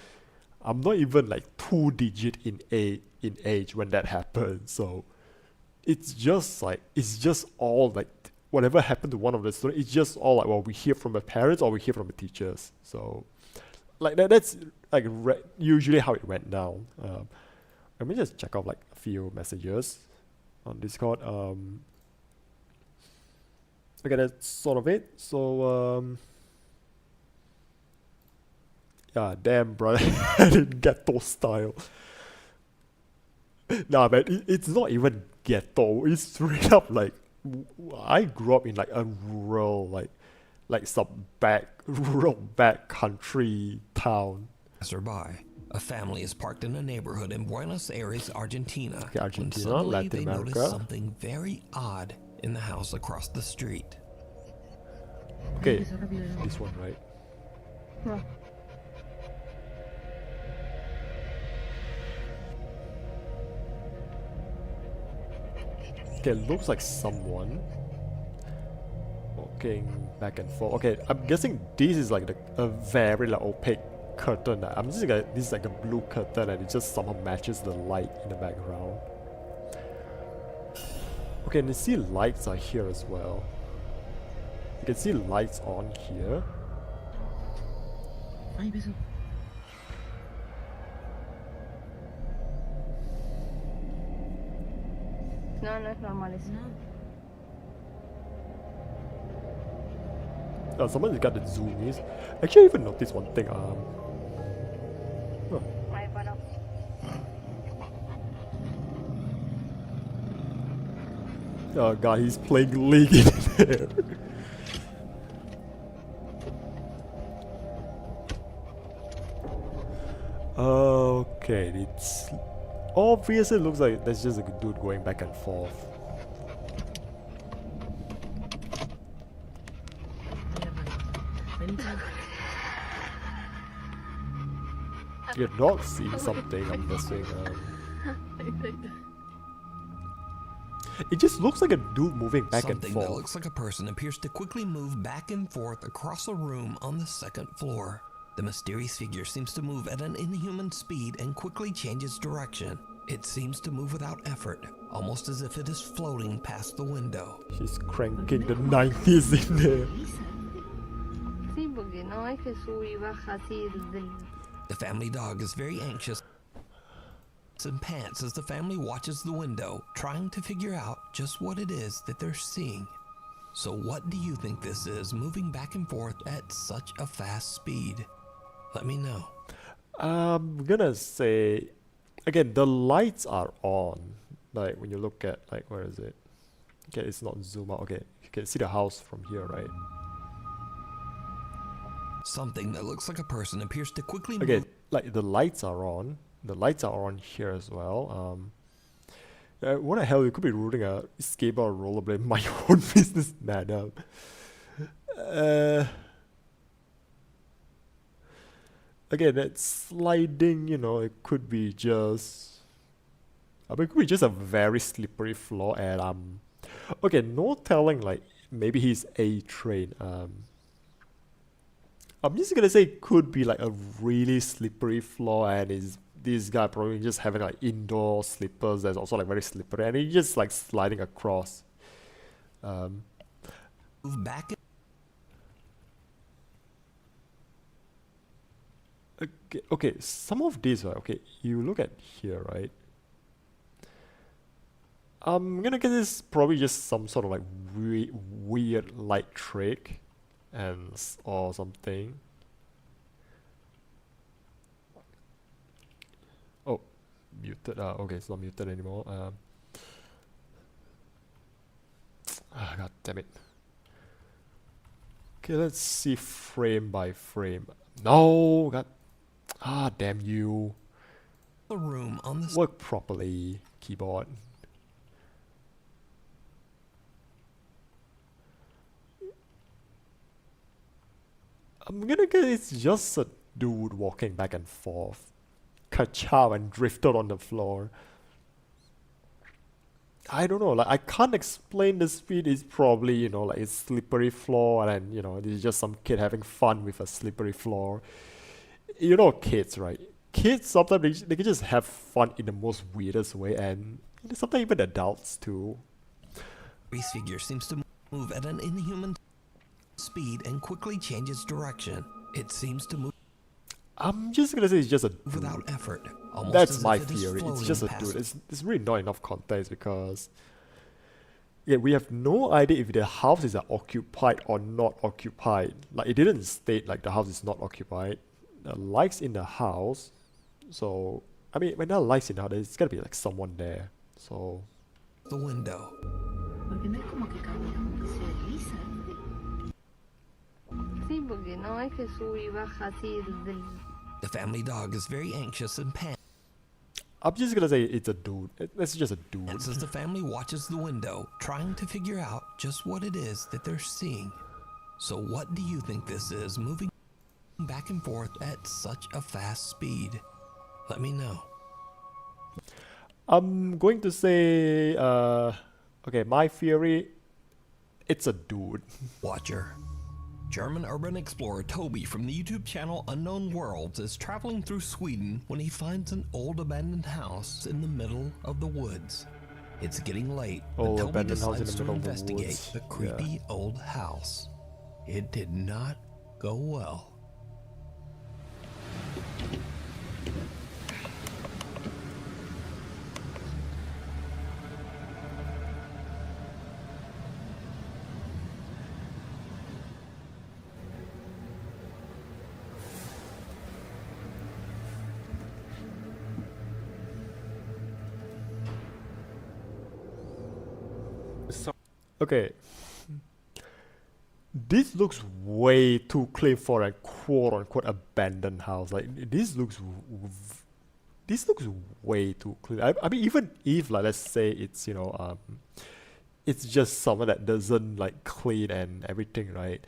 I'm not even like 2-digit in age when that happened. So it's just all like whatever happened to one of the students, it's just all like, well, we hear from the parents or we hear from the teachers. So like that's like usually how it went down. Let me just check out like a few messages on Discord. Okay, that's sort of it. So yeah, damn, bro, I didn't ghetto style. Nah, man, it's not even ghetto. It's straight up like, I grew up in like a rural, like some rural back country town. Passerby. A family is parked in a neighborhood in Buenos Aires, Argentina. Okay, Argentina, when suddenly Latin they America. notice something very odd in the house across the street. Okay, this one, right? Okay, looks like someone walking back and forth. Okay, I'm guessing this is like a very like opaque curtain. I'm just like, this is like a blue curtain, and it just somehow matches the light in the background. Okay, and you see lights are here as well. You can see lights on here. No, no es normal eso. Someone's got the zoomies. Actually, I even noticed one thing. Ay, bueno. Oh god, he's playing League in there. Okay, it's obviously looks like there's just a dude going back and forth. You're not seeing something, I'm guessing. It just looks like a dude moving back and Something forth. that looks like a person appears to quickly move back and forth across a room on the second floor. The mysterious figure seems to move at an inhuman speed and quickly changes direction. It seems to move without effort, almost as if it is floating past the window. She's cranking the 90s in there. The family dog is very anxious and pants as the family watches the window, trying to figure out just what it is that they're seeing. So what do you think this is, moving back and forth at such a fast speed? Let me know. I'm gonna say, again, the lights are on. Like when you look at, like, where is it? Okay, it's not zoom out. Okay, you can see the house from here, right? Something that looks like a person appears to quickly Okay, move. like the lights are on. The lights are on here as well. What the hell? You could be routing a skateboard or rollerblade. My own business, madam. Again, that sliding, you know, it could be just. I mean, it could be just a very slippery floor, and okay, no telling. Like maybe he's A-trained. I'm just gonna say it could be like a really slippery floor, and this guy probably just having like indoor slippers that's also like very slippery, and he's just like sliding across. Move back. Okay, some of these, right? Okay, you look at here, right? I'm gonna guess this is probably just some sort of like weird light trick, or something. Oh, muted. Okay, it's not muted anymore. God damn it. Okay, let's see frame by frame. No, God. Damn you. The room on the Work properly, keyboard. I'm gonna guess it's just a dude walking back and forth. Ka-chow and drifted on the floor. I don't know, like I can't explain the speed. It's probably, you know, like it's slippery floor, and then, you know, this is just some kid having fun with a slippery floor. You know, kids, right? Kids sometimes they can just have fun in the most weirdest way, and sometimes even adults too. This figure seems to move at an inhuman speed and quickly changes direction. It seems to move I'm just gonna say it's just a dude. without effort. Almost That's as my if it is theory. It's floating just a past dude. It's really not enough context because yeah, we have no idea if the house is occupied or not occupied. Like it didn't state like the house is not occupied. The lights in the house. So I mean, when there are lights in the house, there's gotta be like someone there. So the window. The family dog is very anxious and pants I'm just gonna say it's a dude. It's just a dude. as the family watches the window, trying to figure out just what it is that they're seeing. So what do you think this is, moving back and forth at such a fast speed? Let me know. I'm going to say okay, my theory, it's a dude. Watcher. German urban explorer Toby from the YouTube channel Unknown Worlds is traveling through Sweden when he finds an old abandoned house in the middle of the woods. It's getting late, Old and Toby abandoned house in decides the to middle of the investigate woods. the creepy old house. It did not go well. Okay. This looks way too clean for a quote-unquote abandoned house. Like this looks way too clean. I mean, even if like let's say it's, you know, it's just someone that doesn't like clean and everything, right?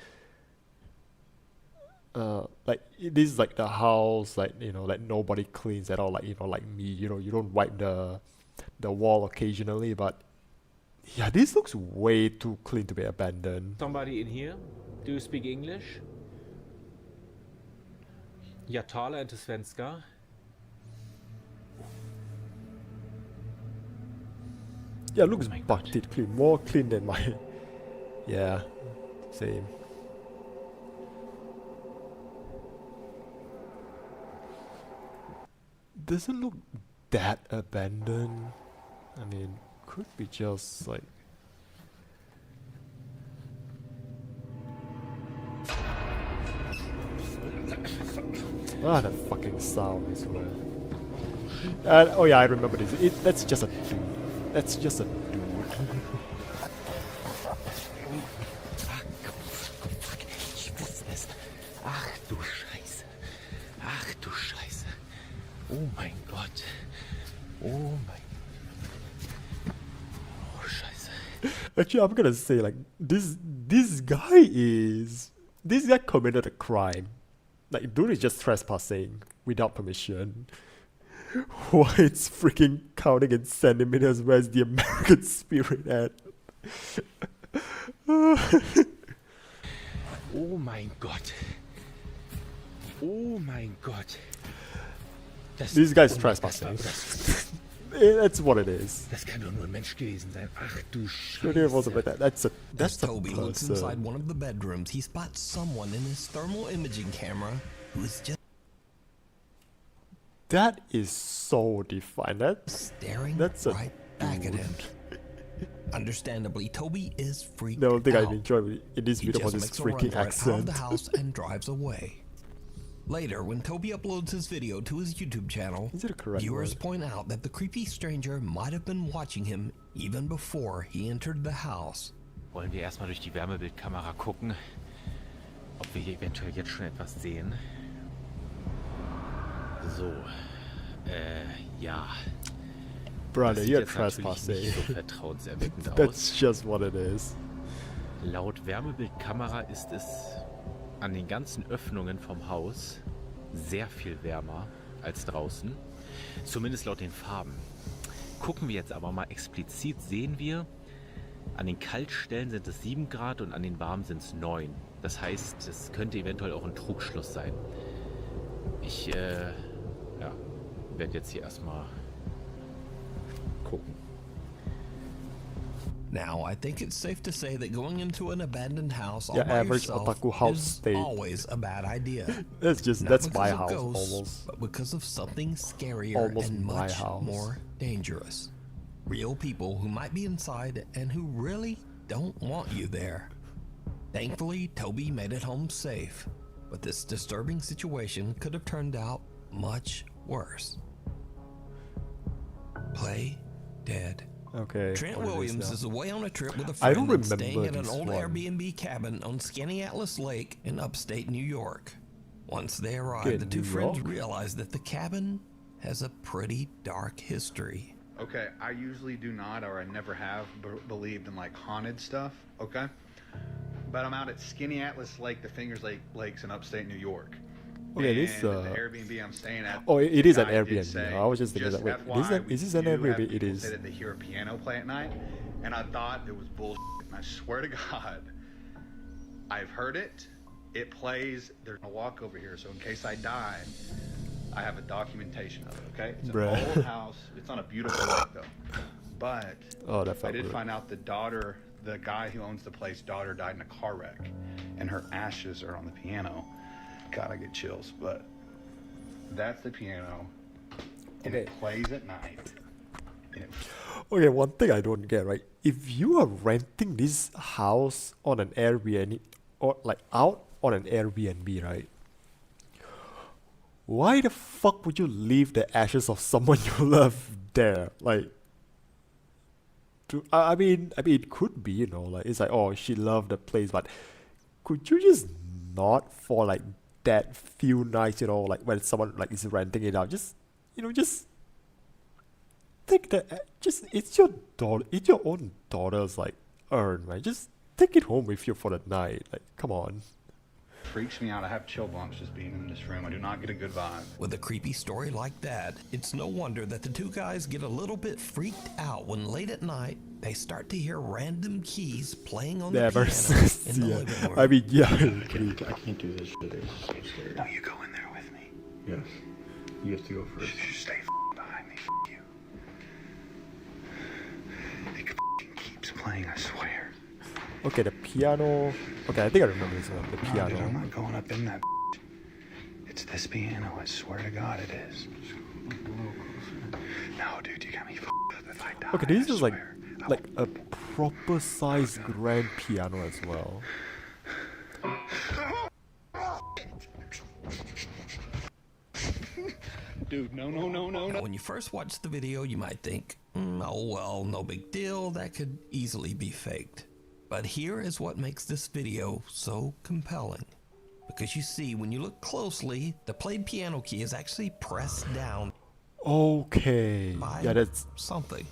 Like this is like the house, like, you know, like nobody cleans at all. Like, you know, like me, you know, you don't wipe the wall occasionally, but yeah, this looks way too clean to be abandoned. Somebody in here? Do you speak English? Jag talar inte svenska. Yeah, it looks bucket clean, more clean than my. Yeah, same. Doesn't look that abandoned. I mean, could be just like. Ah, that fucking sound, I swear. Oh yeah, I remember this. That's just a dude. That's just a dude. Ach du Scheiße. Ach du Scheiße. Oh mein Gott. Oh mein. Oh Scheiße. Actually, I'm gonna say like this guy committed a crime. Like, dude is just trespassing without permission. Why it's freaking counting in centimeters? Where's the American spirit at? Oh mein Gott. Oh mein Gott. This guy's trespassing. That's what it is. Das kann doch nur ein Mensch gewesen sein. Ach du Sure, it wasn't like that. That's As a Toby looks person. inside one of the bedrooms, he spots someone in his thermal imaging camera who is just That is so defined. staring That's a right back at him. Understandably, Toby is freaked The only thing I out. enjoy in this He video was just his makes a run freaking for it out of accent. the house and drives away. Later, when Toby uploads his video to his YouTube channel, Is it a correct viewers word? point out that the creepy stranger might have been watching him even before he entered the house. Wollen wir erstmal durch die Wärmebildkamera gucken, ob wir hier eventuell jetzt schon etwas sehen. So. Ja. Brother, Das sieht you're jetzt natürlich trespassing. nicht so vertrauenserweckend aus. That's just what it is. Laut Wärmebildkamera ist es an den ganzen Öffnungen vom Haus sehr viel wärmer als draußen. Zumindest laut den Farben. Gucken wir jetzt aber mal explizit, sehen wir, an den Kaltstellen sind es 7 Grad und an den warmen sind es 9. Das heißt, es könnte eventuell auch ein Trugschluss sein. Ich ja, werde jetzt hier erstmal gucken. Now, I think it's safe to say that going into an abandoned house all Yeah, by average yourself otaku house is state. always a bad idea. That's just Not that's because my of house ghosts, almost. but because of something scarier Almost and my much house. more dangerous. Real people who might be inside and who really don't want you there. Thankfully, Toby made it home safe, but this disturbing situation could have turned out much worse. Play dead. Okay. Trent what it Williams now. is away on a trip with a I friend don't and remember staying at an this old one. Airbnb cabin on Skaneateles Lake in upstate New York. Once they arrived, Okay, the two New friends York? realized that the cabin has a pretty dark history. Okay, I usually do not, or I never have believed in like haunted stuff. Okay, but I'm out at Skaneateles Lake, the Fingers Lakes in upstate New York. Okay, this And the Airbnb I'm staying at. Oh, it is the an guy did Airbnb. say, I was just thinking that. Wait, FYI, is this an we do have Airbnb? It people is. say that they hear a piano play at night, and I thought it was bullshit. And I swear to God, I've heard it. It plays. There's a walk over here, so in case I die, I have a documentation of it. Okay, it's Bruh. an old house. It's on a beautiful lake though. But Oh, that I felt did good. find out the guy who owns the place, daughter died in a car wreck, and her ashes are on the piano. God, I get chills. But that's the piano, and it plays at night. And it Okay, one thing I don't get, right? If you are renting this house on an Airbnb or like out on an Airbnb, right? Why the fuck would you leave the ashes of someone you love there? Like, I mean, it could be, you know, like it's like, oh, she loved the place, but could you just not for like that few nights, you know, like when someone like is renting it out, just, you know, just take the, just it's your daughter, it's your own daughter's like urn, right? Just take it home with you for the night. Like, come on. freaks me out. I have chill bumps just being in this room. I do not get a good vibe. With a creepy story like that, it's no wonder that the two guys get a little bit freaked out when late at night they start to hear random keys playing on the Never piano in the yeah. living room. I mean, yeah. I can't do this shit. It's so scary. No, you go in there with me. Yes. You have to go first. Stay behind me, you. It keeps playing, I swear. Okay, the piano. Okay, I think I remember this one. The No, piano. dude, I'm not going up in that. It's this piano, I swear to God it is. No, dude, you got me up if I die. Okay, this I is like swear. a proper size grand piano as well. Dude, no. When you first watch the video, you might think, oh well, no big deal, that could easily be faked. But here is what makes this video so compelling. Because you see, when you look closely, the played piano key is actually pressed down Okay. by Yeah, that's something.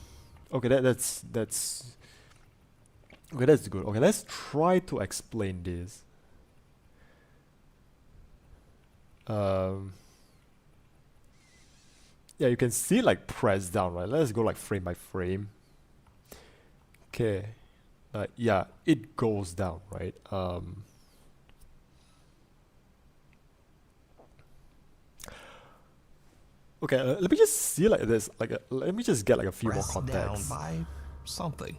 okay. That's okay. That's good. Okay, let's try to explain this. Yeah, you can see like press down, right? Let's go like frame by frame. Okay, yeah, it goes down, right? Okay, let me just see like this. Let me just get like a few more Pressed down context. by something.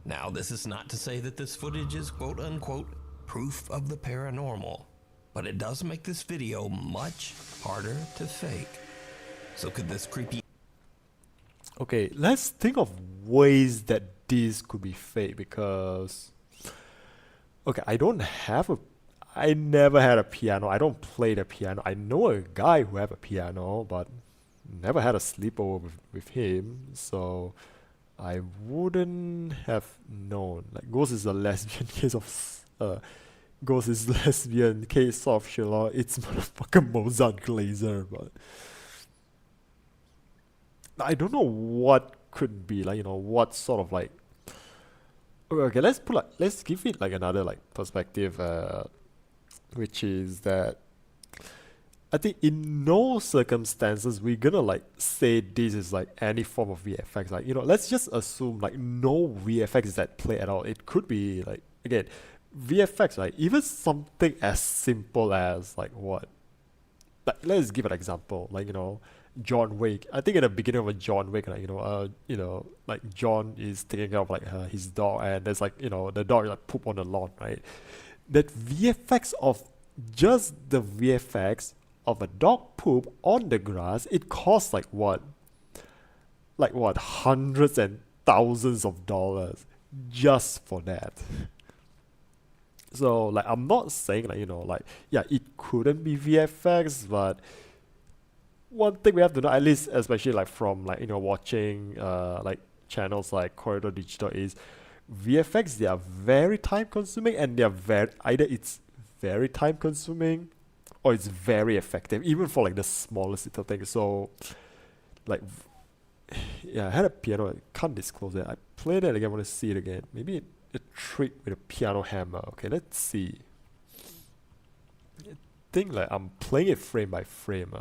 Now, this is not to say that this footage is quote unquote proof of the paranormal, but it does make this video much harder to fake. So could this creepy... Okay, let's think of ways that this could be fake because... Okay, I never had a piano. I don't play the piano. I know a guy who have a piano, but never had a sleepover with him, so I wouldn't have known. Like, Ghost is a lesbian case of... Ghost is lesbian case of Sherlock. It's motherfucking Mozart Glazer, but... I don't know what could be like, what sort of like... Okay, let's give it like another like perspective, which is that I think in no circumstances we're gonna like say this is like any form of VFX. Like, let's just assume like no VFX is at play at all. It could be like, again, VFX, like even something as simple as like what? Like, let's give an example, like, John Wick. I think at the beginning of a John Wick, like, like John is taking care of like his dog, and there's like, the dog like poop on the lawn, right? That VFX of just the VFX of a dog poop on the grass, it costs like what? Like what? Hundreds and thousands of dollars just for that. So like, I'm not saying like, like, yeah, it couldn't be VFX, but one thing we have to know, at least especially like from like, watching like channels like Corridor Digital, is VFX, they are very time consuming, and they are either it's very time consuming or it's very effective, even for like the smallest little things. So like, yeah, I had a piano, I can't disclose it. I played it again, I want to see it again. Maybe a trick with a piano hammer. Okay, let's see. I think like I'm playing it frame by frame.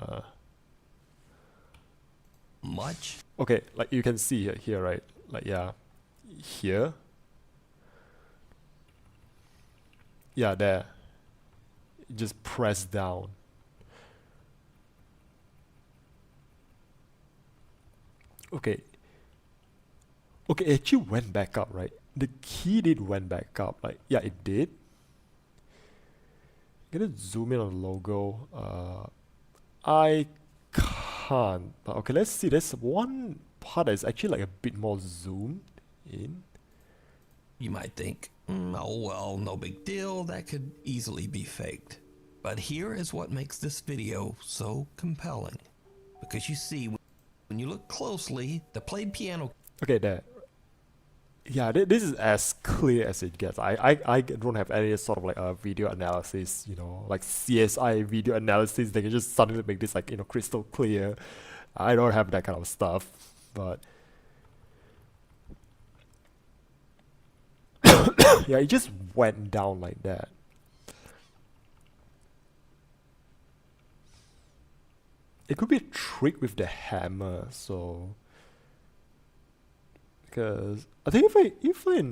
Much? Okay, like you can see here, right? Like, yeah, here. Yeah, there. Just press down. Okay. Okay, it actually went back up, right? The key did went back up. Like, yeah, it did. I'm gonna zoom in on the logo. I can't. But okay, let's see. There's one part that is actually like a bit more zoomed in. You might think, oh well, no big deal, that could easily be faked. But here is what makes this video so compelling. Because you see, when you look closely, the played piano... Okay, there. Yeah, this is as clear as it gets. I don't have any sort of like a video analysis, like CSI video analysis. They can just suddenly make this like, crystal clear. I don't have that kind of stuff, but... yeah, it just went down like that. It could be a trick with the hammer, so... Because I think if I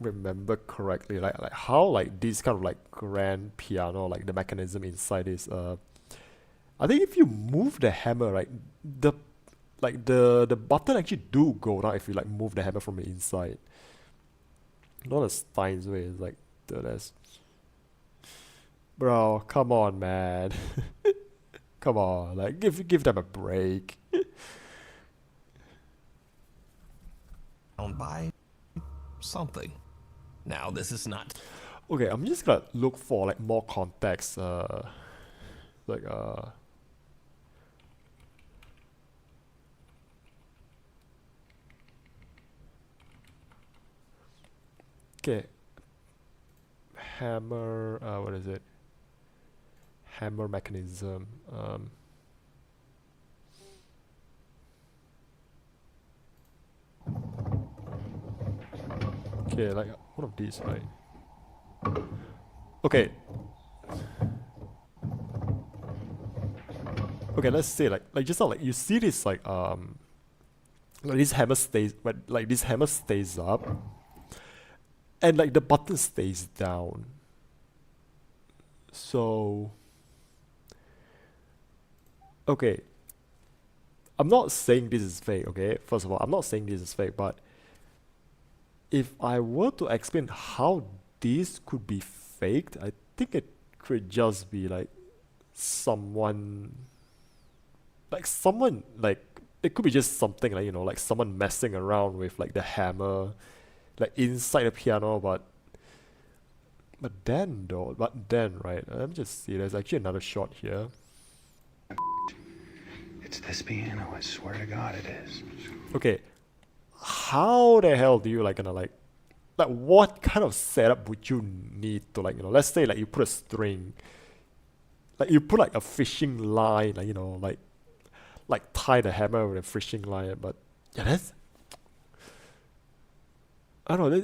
remember correctly, like how like this kind of like grand piano, like the mechanism inside is I think if you move the hammer, right, the button actually do go down if you like move the hammer from the inside. Not a Stein's way, it's like that's bro, come on man. Come on, like give them a break. By something. Now this is not. Okay, I'm just gonna look for like more context. Like okay. Hammer. What is it? Hammer mechanism. Okay, like one of these, right? Okay. Okay, let's say like just now, like you see this like this hammer stays, but like this hammer stays up, and like the button stays down. So okay, I'm not saying this is fake. Okay, first of all, I'm not saying this is fake, but if I were to explain how this could be faked, I think it could just be like someone like it could be just something like, you know, like someone messing around with like the hammer like inside the piano, but then right, let me just see, there's actually another shot here. It's this piano, I swear to God it is. Okay, how the hell do you like gonna like what kind of setup would you need to, like, you know, let's say like you put a string, like you put like a fishing line, like, you know, like tie the hammer with a fishing line, but yeah, that's, I don't know,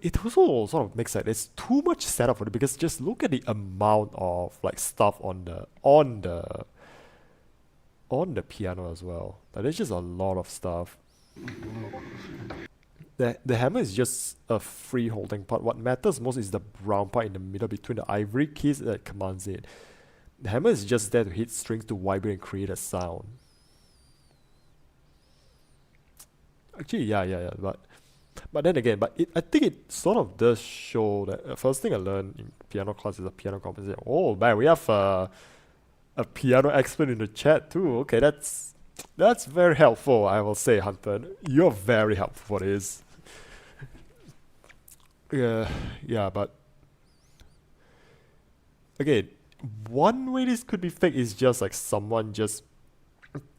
it also sort of makes like there's too much setup for it, because just look at the amount of like stuff on the piano as well. Like there's just a lot of stuff. The hammer is just a free holding part. What matters most is the brown part in the middle between the ivory keys that commands it. The hammer is just there to hit strings to vibrate and create a sound. Actually, yeah. But then again, I think it sort of does show that first thing I learned in piano class is a piano composition. Oh man, we have a piano expert in the chat too. Okay, that's very helpful, I will say, Hunter. You're very helpful for this. Yeah, but again, one way this could be fake is just like someone just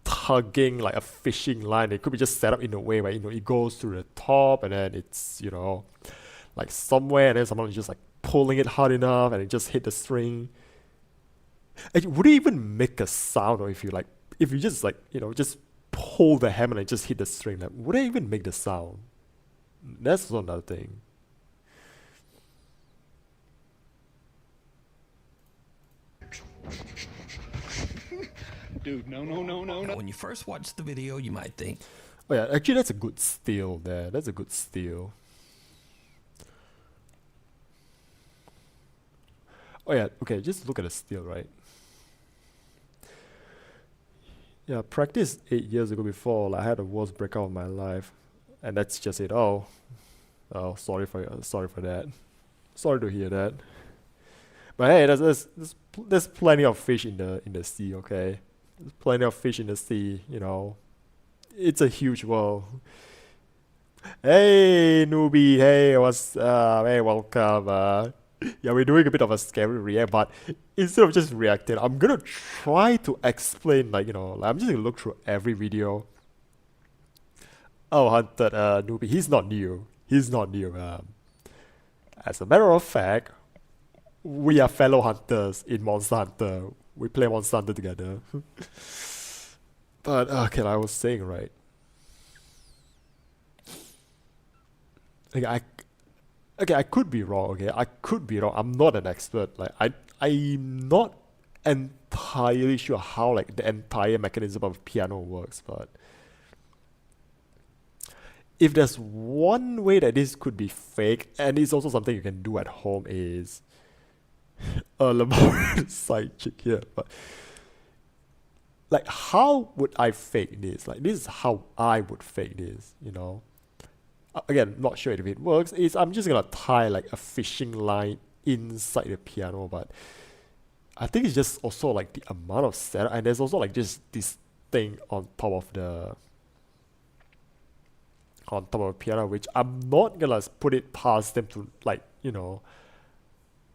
tugging like a fishing line. It could be just set up in a way where, you know, it goes through the top and then it's, you know, like somewhere, and then someone is just like pulling it hard enough and it just hit the string. And would it even make a sound, or if you just like, you know, just pull the hammer and just hit the string, like would it even make the sound? That's also another thing. Dude, no. When you first watch the video, you might think, Oh yeah, actually that's a good steal there. That's a good steal. Oh yeah, okay, just look at the steal, right? Yeah, practice 8 years ago before, like, I had the worst breakout of my life, and that's just it. Oh, sorry for that. Sorry to hear that. But hey, there's plenty of fish in the sea. Okay, there's plenty of fish in the sea. You know, it's a huge world. Hey newbie, hey, what's hey, welcome. Yeah, we're doing a bit of a scary react, but instead of just reacting, I'm gonna try to explain, like, you know, like, I'm just gonna look through every video. Oh, Hunter, newbie, he's not new. As a matter of fact, we are fellow hunters in Monster Hunter. We play Monster Hunter together. But okay, like I was saying, right? Okay, I could be wrong. Okay, I could be wrong. I'm not an expert. Like I'm not entirely sure how like the entire mechanism of piano works, but if there's one way that this could be fake, and it's also something you can do at home, is a laborious side chick here. But like, how would I fake this? Like, this is how I would fake this, you know? Again, not sure if it works. I'm just gonna tie like a fishing line inside the piano, but I think it's just also like the amount of setup, and there's also like just this thing on top of the piano, which I'm not gonna put it past them to, like, you know,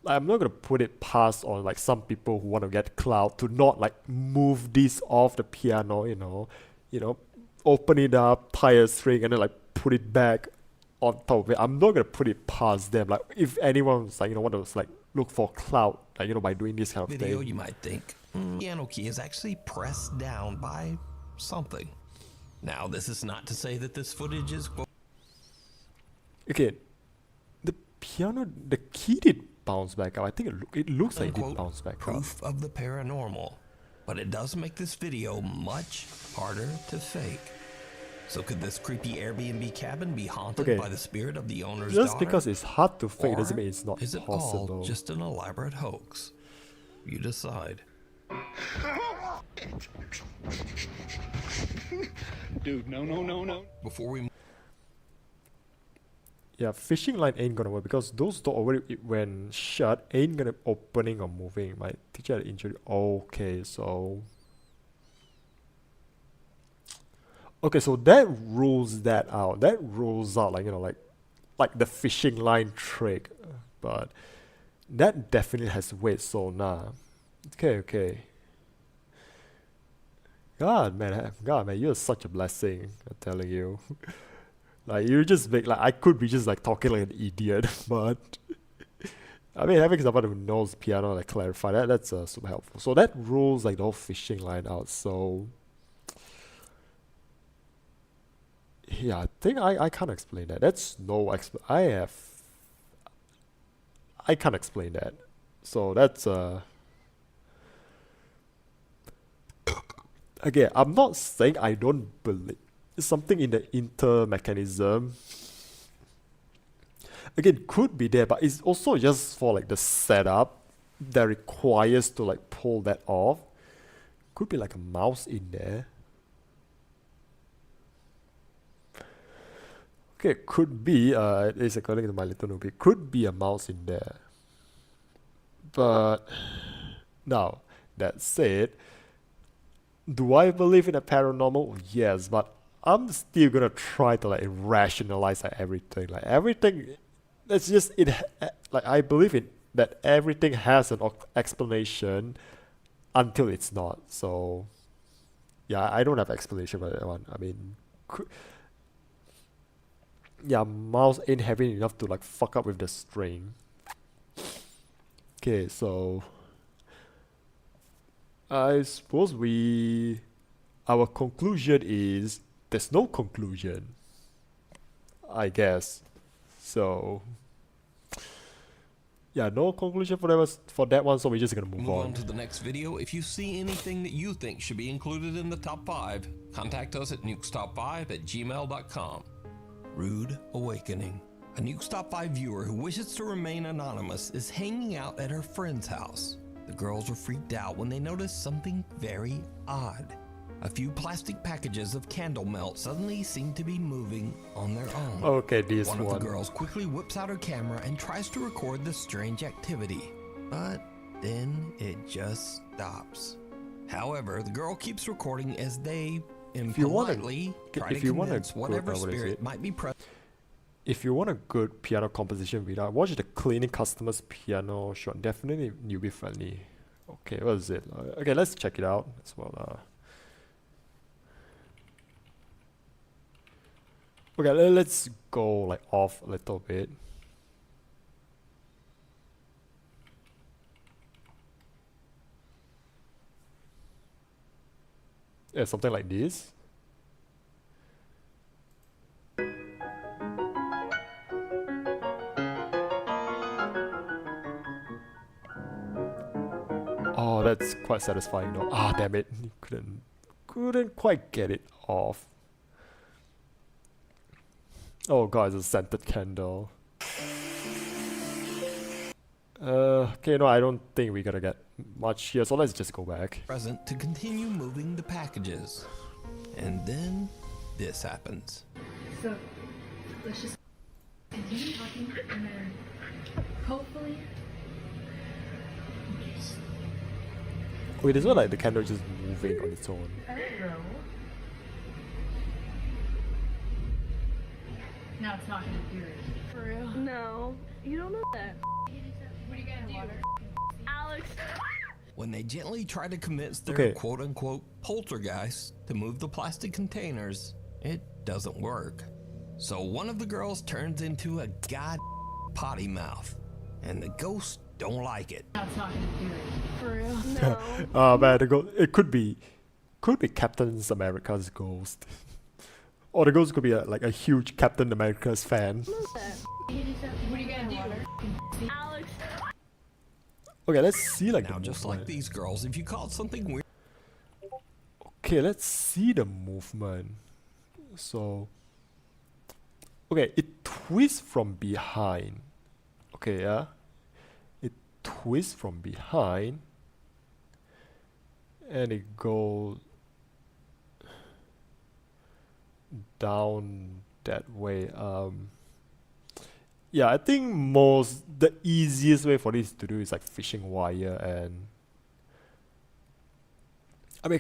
like, I'm not gonna put it past on like some people who want to get clout to not like move this off the piano, you know, open it up, tie a string, and then like put it back on top of it. I'm not gonna put it past them. Like, if anyone's like, you know, want to like look for clout, like, you know, by doing this kind of Video, thing. you might think, piano key is actually pressed down by something. Now, this is not to say that this footage is... Okay, the piano, the key did bounce back up. I think it looks like it did bounce back up. Proof of the paranormal. But it does make this video much harder to fake. So could this creepy Airbnb cabin be haunted by the spirit of the owner's Just daughter? because it's hard to fake doesn't Or mean it's not is it possible. all just an elaborate hoax? You decide. Dude, no. Before we... Yeah, fishing line ain't gonna work because those doors already, when shut, ain't gonna opening or moving. My teacher had injury. Okay, so that rules that out. That rules out, like, you know, like the fishing line trick. But that definitely has weight, so nah. Okay. God, man, you're such a blessing, I'm telling you. Like, you just make, like, I could be just like talking like an idiot, but I mean, having someone who knows piano, like, clarify that's super helpful. So that rules like the whole fishing line out. So yeah, I think I can't explain that. That's no I can't explain that. So that's again, I'm not saying I don't believe. It's something in the inter mechanism. Again, could be there, but it's also just for like the setup that requires to like pull that off. Could be like a mouse in there. Okay, could be, at least according to my little notebook, could be a mouse in there. But now, that said, do I believe in a paranormal? Yes, but I'm still gonna try to like rationalize like everything. Like everything, that's just it. Like I believe in that everything has an explanation until it's not. So yeah, I don't have explanation for that one. I mean, yeah, mouse ain't heavy enough to like fuck up with the string. Okay, so I suppose our conclusion is there's no conclusion, I guess. So yeah, no conclusion for that one, so we're just gonna move on to the next video. If you see anything that you think should be included in the top 5, contact us at nukestop5@gmail.com. Rude awakening. A Nukes Top 5 viewer who wishes to remain anonymous is hanging out at her friend's house. The girls are freaked out when they notice something very odd. A few plastic packages of candle melt suddenly seem to be moving on their own. Okay, this one. One of the girls quickly whips out her camera and tries to record the strange activity, but then it just stops. However, the girl keeps recording as they impolitely try to convince whatever spirit might be present. If you want a good piano composition video, watch the Cleaning Customers Piano short. Definitely newbie friendly. Okay, what is it? Okay, let's check it out as well. Okay, let's go like off a little bit. Yeah, something like this. Oh, that's quite satisfying though. Ah, damn it. Couldn't quite get it off. Oh god, it's a scented candle. Okay, no, I don't think we're gonna get much here, so let's just go back. present to continue moving the packages. And then this happens. So let's just continue talking and then hopefully. Wait, this one like the camera just moving on its own. Hello. Now it's not gonna do it. For real? No, you don't know that. What are you gonna do? Alex. When they gently try to convince their Okay. quote-unquote poltergeist to move the plastic containers, it doesn't work. So one of the girls turns into a potty mouth, and the ghosts don't like it. Now it's not gonna do it. For real? No. Oh man, it could be Captain America's ghost. Or the ghost could be like a huge Captain America's fan. What are you gonna do? Alex. Okay, let's see like Now, the just movement. like these girls, if you caught something weird, Okay, let's see the movement. So, okay, it twists from behind. Okay, yeah, it twists from behind, and it goes down that way. Yeah, I think the easiest way for this to do is like fishing wire, and I mean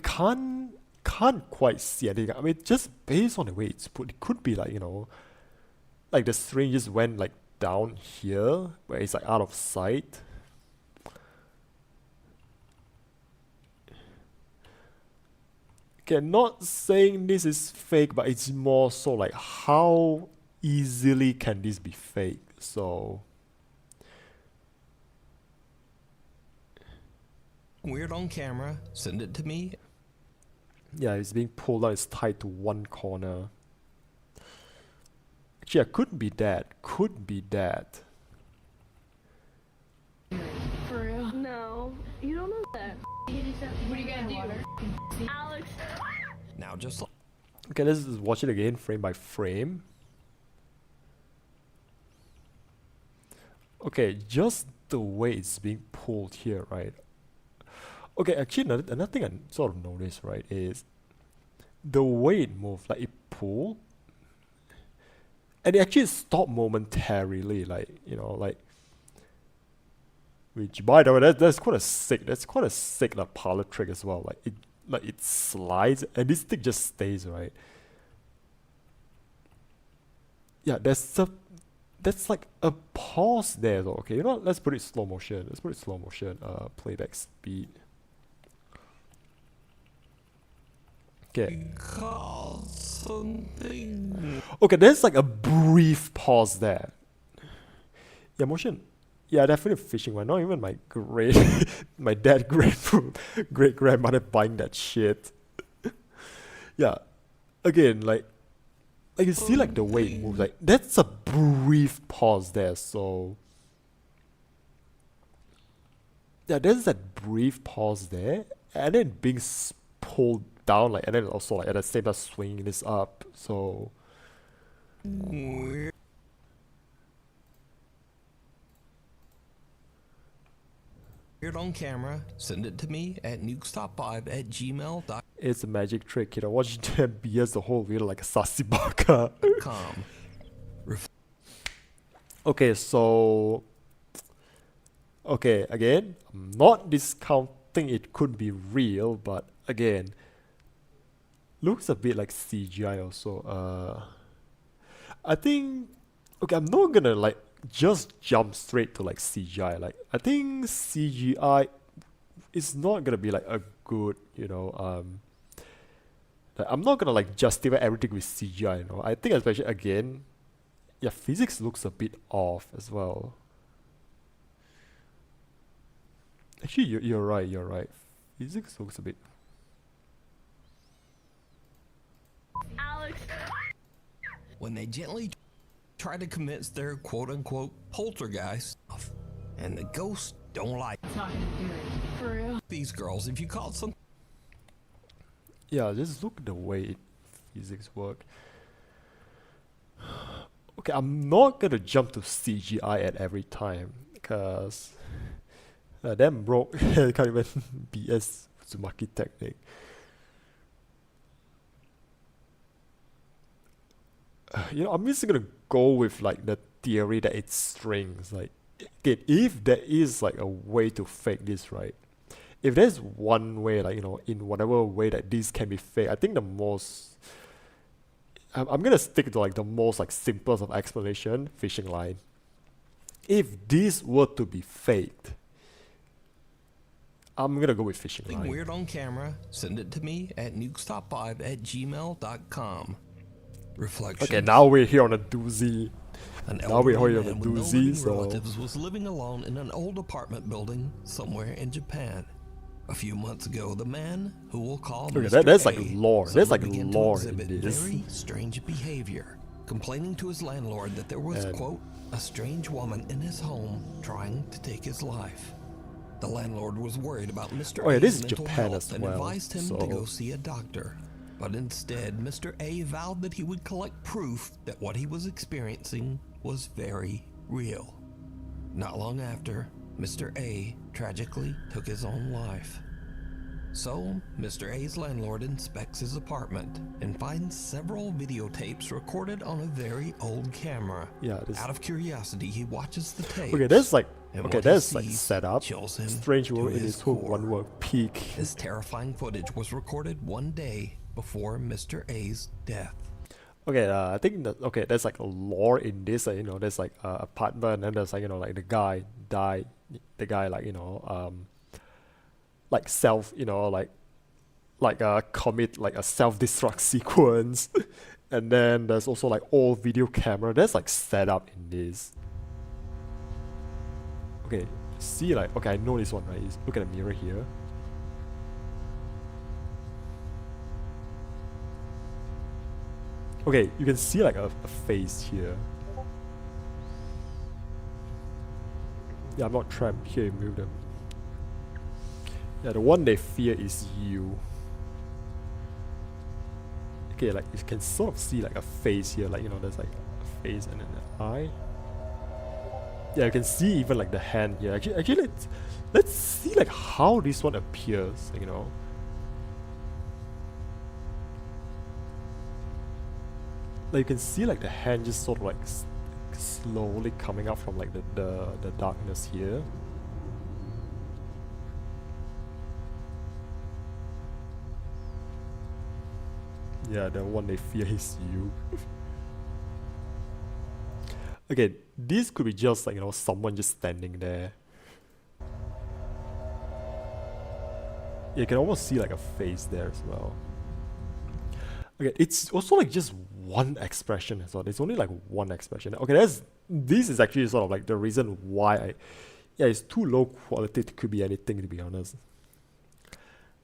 can't quite see anything. I mean, just based on the way it's put, it could be like, you know, like the string just went like down here where it's like out of sight. Okay, not saying this is fake, but it's more so like how easily can this be fake? So weird on camera, send it to me. yeah, it's being pulled out, it's tied to one corner. Actually, it could be that. Could be that. For real? No, you don't know that. What are you gonna do? Alex. Now, just like Okay, let's just watch it again, frame by frame. Okay, just the way it's being pulled here, right? Okay, actually, another thing I sort of noticed, right, is the way it moved, like it pulled, and it actually stopped momentarily, like, you know, like, which by the way, that's quite a sick like parlor trick as well. Like it slides and this thing just stays, right? Yeah, that's like a pause there though. Okay, you know what? Let's put it slow motion. Playback speed. Okay. call something. Okay, there's like a brief pause there. Yeah, motion. Yeah, definitely fishing one. Not even my my dad great grandmother buying that shit. Yeah, again, like you see like the way it moves. Like that's a brief pause there. So yeah, there's that brief pause there, and then being pulled down, like, and then also like at the same time swinging this up. So Weird. Weird on camera, send it to me at nukestop5@gmail.com. it's a magic trick, you know. Watch them BS the whole video like a sassy baka. Okay, so okay, again, I'm not discounting it could be real, but again, looks a bit like CGI also. I think, okay, I'm not gonna like just jump straight to like CGI. Like I think CGI is not gonna be like a good, you know, like, I'm not gonna like justify everything with CGI, you know. I think especially again, yeah, physics looks a bit off as well. Actually, you're right. Physics looks a bit. Alex. When they gently try to convince their quote-unquote poltergeist, and the ghosts don't like It's not gonna do it. For real? these girls. If you caught some, Yeah, just look at the way physics work. Okay, I'm not gonna jump to CGI at every time, because Damn broke. Can't even BS Uzumaki technique. You know, I'm just gonna go with like the theory that it's strings. Like, again, if there is like a way to fake this, right? If there's one way, like, you know, in whatever way that this can be fake, I think the most, I'm gonna stick to like the most like simplest of explanation, fishing line. If this were to be faked, I'm gonna go with fishing line. Weird on camera, send it to me at nukestop5@gmail.com. Reflection. Okay, now we're here on a doozy. An Now we're elderly here on a man with no doozy, living so relatives was living alone in an old apartment building somewhere in Japan. A few months ago, the man, who we'll call okay, Mr. there's like A, lore. There's like suddenly began to lore in exhibit this. very strange behavior, complaining to his landlord that there was, quote, a strange woman in his home trying to take his life. The landlord was worried about Mr. Oh yeah, this A's is mental Japan health as and well. advised him So to go see a doctor. But instead, Mr. A vowed that he would collect proof that what he was experiencing was very real. Not long after, Mr. A tragically took his own life. So, Mr. A's landlord inspects his apartment and finds several videotapes recorded on a very old camera. Yeah, this. Out of curiosity, he watches the tapes. Okay, there's like and okay, what he there's like sees setup. chills him Strange to word in his this whole core. one word peak. This terrifying footage was recorded one day before Mr. A's death. Okay, I think that okay, there's like a lore in this. You know, there's like a apartment, and then there's like, you know, like the guy died. The guy, like, you know, like self, you know, like commit like a self-destruct sequence. And then there's also like old video camera. There's like setup in this. Okay, see, like, okay, I know this one, right? Look at the mirror here. Okay, you can see like a face here. Yeah, I'm not trapped here. You move them. Yeah, the one they fear is you. Okay, like you can sort of see like a face here, like, you know, there's like a face and then an eye. Yeah, you can see even like the hand here. Actually, let's see like how this one appears. Like, you know. Like you can see like the hand just sort of like slowly coming up from like the darkness here. Yeah, the one they fear is you. Okay, this could be just like, you know, someone just standing there. Yeah, you can almost see like a face there as well. Okay, it's also like just one expression as well. There's only like one expression. Okay, this is actually sort of like the reason why yeah, it's too low quality. It could be anything, to be honest.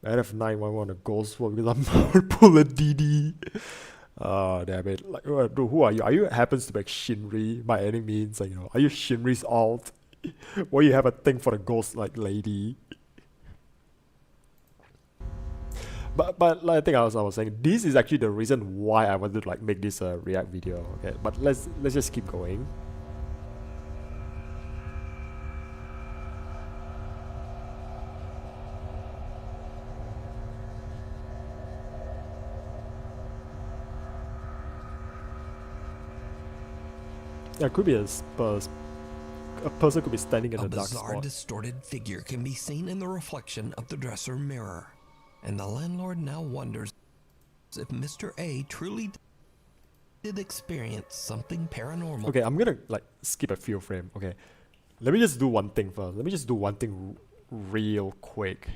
I have 911 a ghost sword because I'm gonna pull a DD. Oh, damn it. Like, who are you? Are you happens to be like Shinri by any means? Like, you know, are you Shinri's alt? Why you have a thing for the ghost like lady? But like, I think I was saying, this is actually the reason why I wanted to like make this react video. Okay, but let's just keep going. Yeah, it could be a person could be standing in a dark bizarre, spot. distorted figure can be seen in the reflection of the dresser mirror, and the landlord now wonders if Mr. A truly did experience something paranormal. Okay, I'm gonna like skip a few frames. Okay, let me just do one thing first. Let me just do one thing real quick.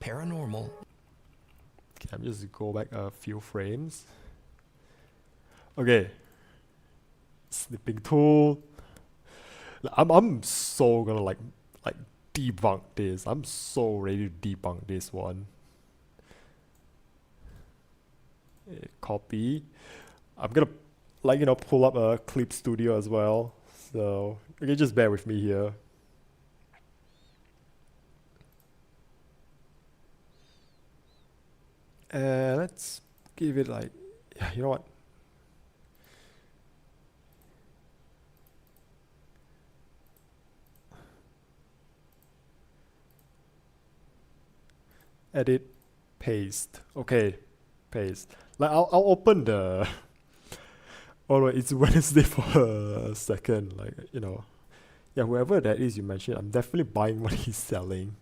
Paranormal. Okay, I'm just go back a few frames. Okay. Snipping tool. I'm so gonna like debunk this. I'm so ready to debunk this one. Copy. I'm gonna like, you know, pull up a clip studio as well. So okay, just bear with me here. Let's give it like, yeah, you know what? Edit, paste. Okay, paste. Like I'll open the. Oh, wait, it's Wednesday for a second. Like, you know, yeah, whoever that is you mentioned, I'm definitely buying what he's selling.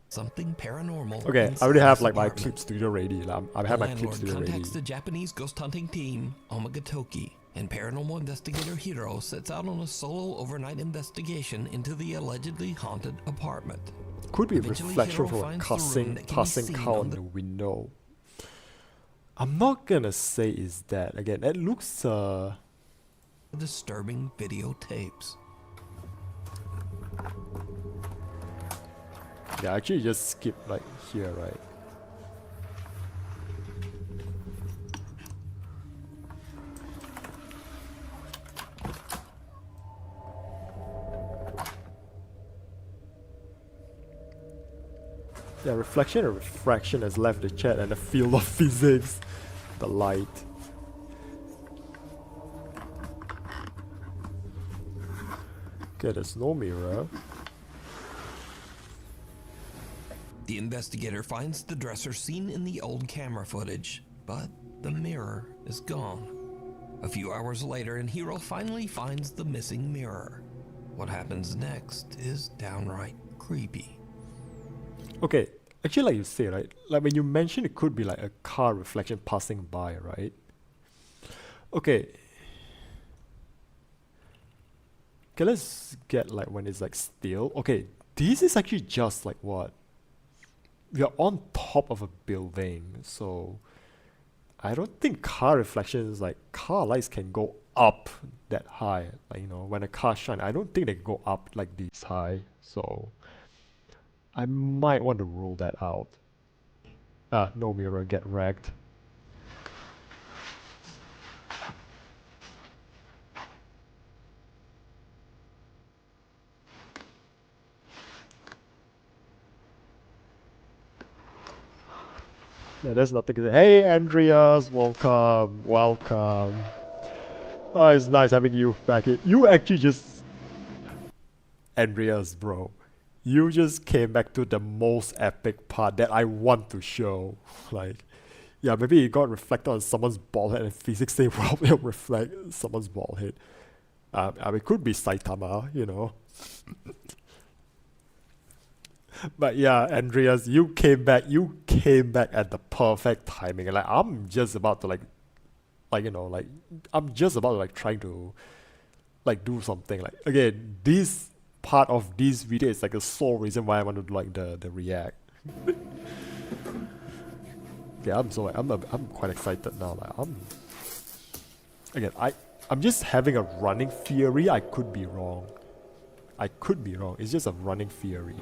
Something paranormal. Okay, I already have like my clip studio ready. Like, I have my clip studio ready. Contacts the Japanese ghost hunting team, Omagatoki, and paranormal investigator Hiro sets out on a solo overnight investigation into the allegedly haunted apartment. Could be a Eventually, reflection Hiro from a finds the room cussing, that can be passing seen cow on on the window. I'm not gonna say is that. Again, it looks disturbing videotapes. yeah, actually just skip like here, right? Yeah, reflection and refraction has left the chat and the field of physics. The light. Okay, there's no mirror. The investigator finds the dresser seen in the old camera footage, but the mirror is gone. A few hours later, and Hiro finally finds the missing mirror. What happens next is downright creepy. Okay, actually like you say, right? Like when you mention it could be like a car reflection passing by, right? Okay. Okay, let's get like when it's like still. Okay, this is actually just like what? We are on top of a building, so I don't think car reflections, like car lights can go up that high. Like, you know, when a car shines, I don't think they can go up like this high, so I might want to rule that out. Ah, no mirror, get wrecked. Yeah, there's nothing to say. Hey, Andreas, welcome, welcome. Oh, it's nice having you back here. You actually just... Andreas, bro. You just came back to the most epic part that I want to show. Like, yeah, maybe it got reflected on someone's bald head and physics say, well, it'll reflect someone's bald head. I mean, it could be Saitama, you know. But yeah, Andreas, you came back at the perfect timing. Like, I'm just about to like, you know, like, I'm just about to like trying to like do something. Like, again, this part of this video is like the sole reason why I want to do like the react. Yeah, I'm quite excited now. Like, I'm just having a running theory. I could be wrong. It's just a running theory.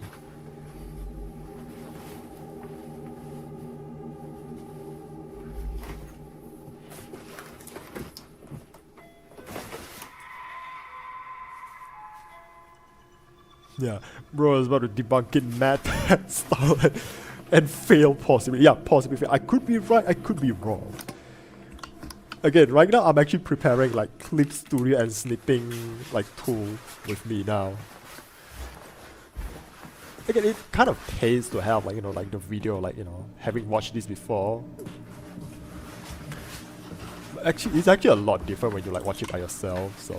Yeah, bro, I was about to debunk it mad style and fail possibly. Yeah, possibly fail. I could be right, I could be wrong. Again, right now I'm actually preparing like clip studio and snipping like tool with me now. Again, it kind of pays to have like, you know, like the video, like, you know, having watched this before. Actually, it's actually a lot different when you like watch it by yourself, so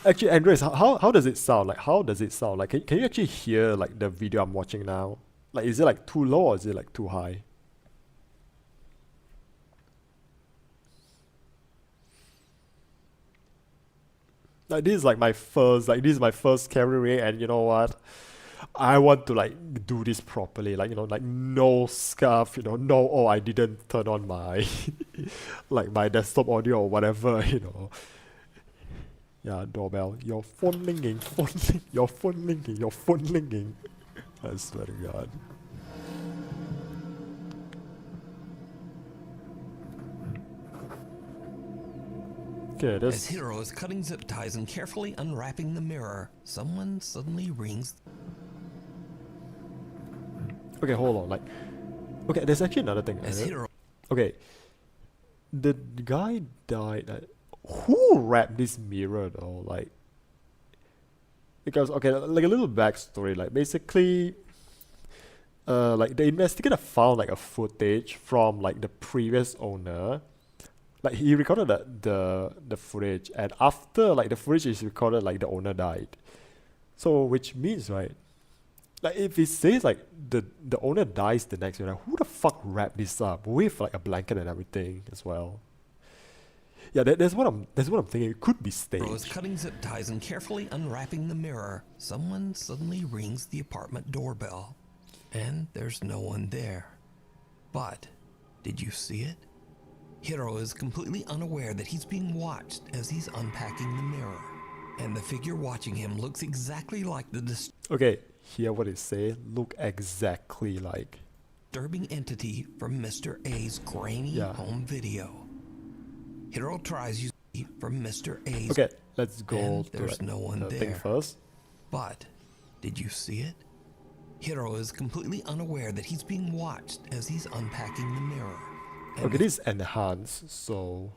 actually, Andres, how does it sound? Like, how does it sound? Like, can you actually hear like the video I'm watching now? Like, is it like too low or is it like too high? Like, this is like my first camera rig, and you know what? I want to like do this properly. Like, you know, like no scuff, you know, no, oh, I didn't turn on my like my desktop audio or whatever, you know. Yeah, doorbell. Your phone ringing, your phone ringing. I swear to God. Okay, As Hiro is cutting zip ties and carefully unwrapping the mirror, someone suddenly rings. Okay, hold on. Like, okay, there's actually another thing. Okay, the guy died. Who wrapped this mirror though? Like, because okay, like a little backstory, like basically like the investigator found like a footage from like the previous owner. Like he recorded the footage, and after like the footage is recorded, like the owner died. So which means, right, like if it says like the owner dies the next day, like who the fuck wrapped this up with like a blanket and everything as well? Yeah, that's what I'm thinking. It could be staged. Rose cutting zip ties and carefully unwrapping the mirror, someone suddenly rings the apartment doorbell. And there's no one there. But did you see it? Hiro is completely unaware that he's being watched as he's unpacking the mirror. And the figure watching him looks exactly like the Okay, hear what it say. Look exactly like disturbing entity from Mr. A's grainy home video. Hiro tries using from Mr. A's. Okay, let's go and to there's like, no one the there. thing first. But did you see it? Hiro is completely unaware that he's being watched as he's unpacking the mirror. And Okay, this is enhanced, so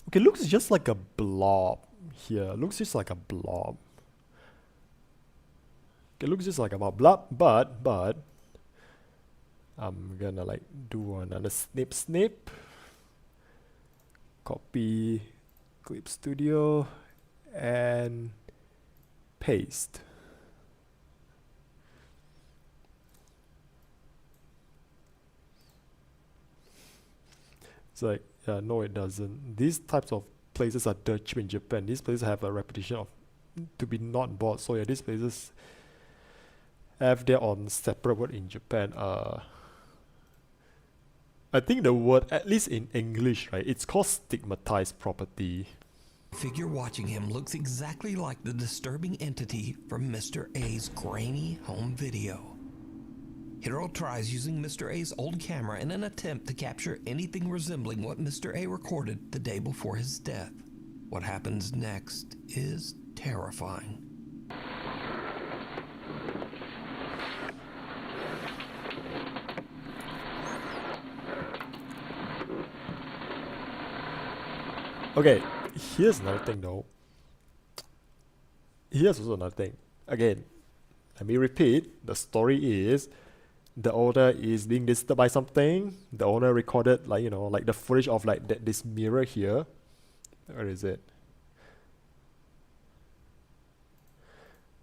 okay, looks just like a blob here. Looks just like a blob. Okay, looks just like a blob, but I'm gonna like do another snip. Copy Clip Studio and paste. It's like, no it doesn't. These types of places are Dutch in Japan. These places have a reputation of to be not bought. So yeah, these places have their own separate word in Japan. I think the word, at least in English, right, it's called stigmatized property. the figure watching him looks exactly like the disturbing entity from Mr. A's grainy home video. Hiro tries using Mr. A's old camera in an attempt to capture anything resembling what Mr. A recorded the day before his death. What happens next is terrifying. Okay, here's another thing though. Here's also another thing. Again, let me repeat. The story is the owner is being disturbed by something. The owner recorded like, you know, like the footage of like this mirror here. Where is it?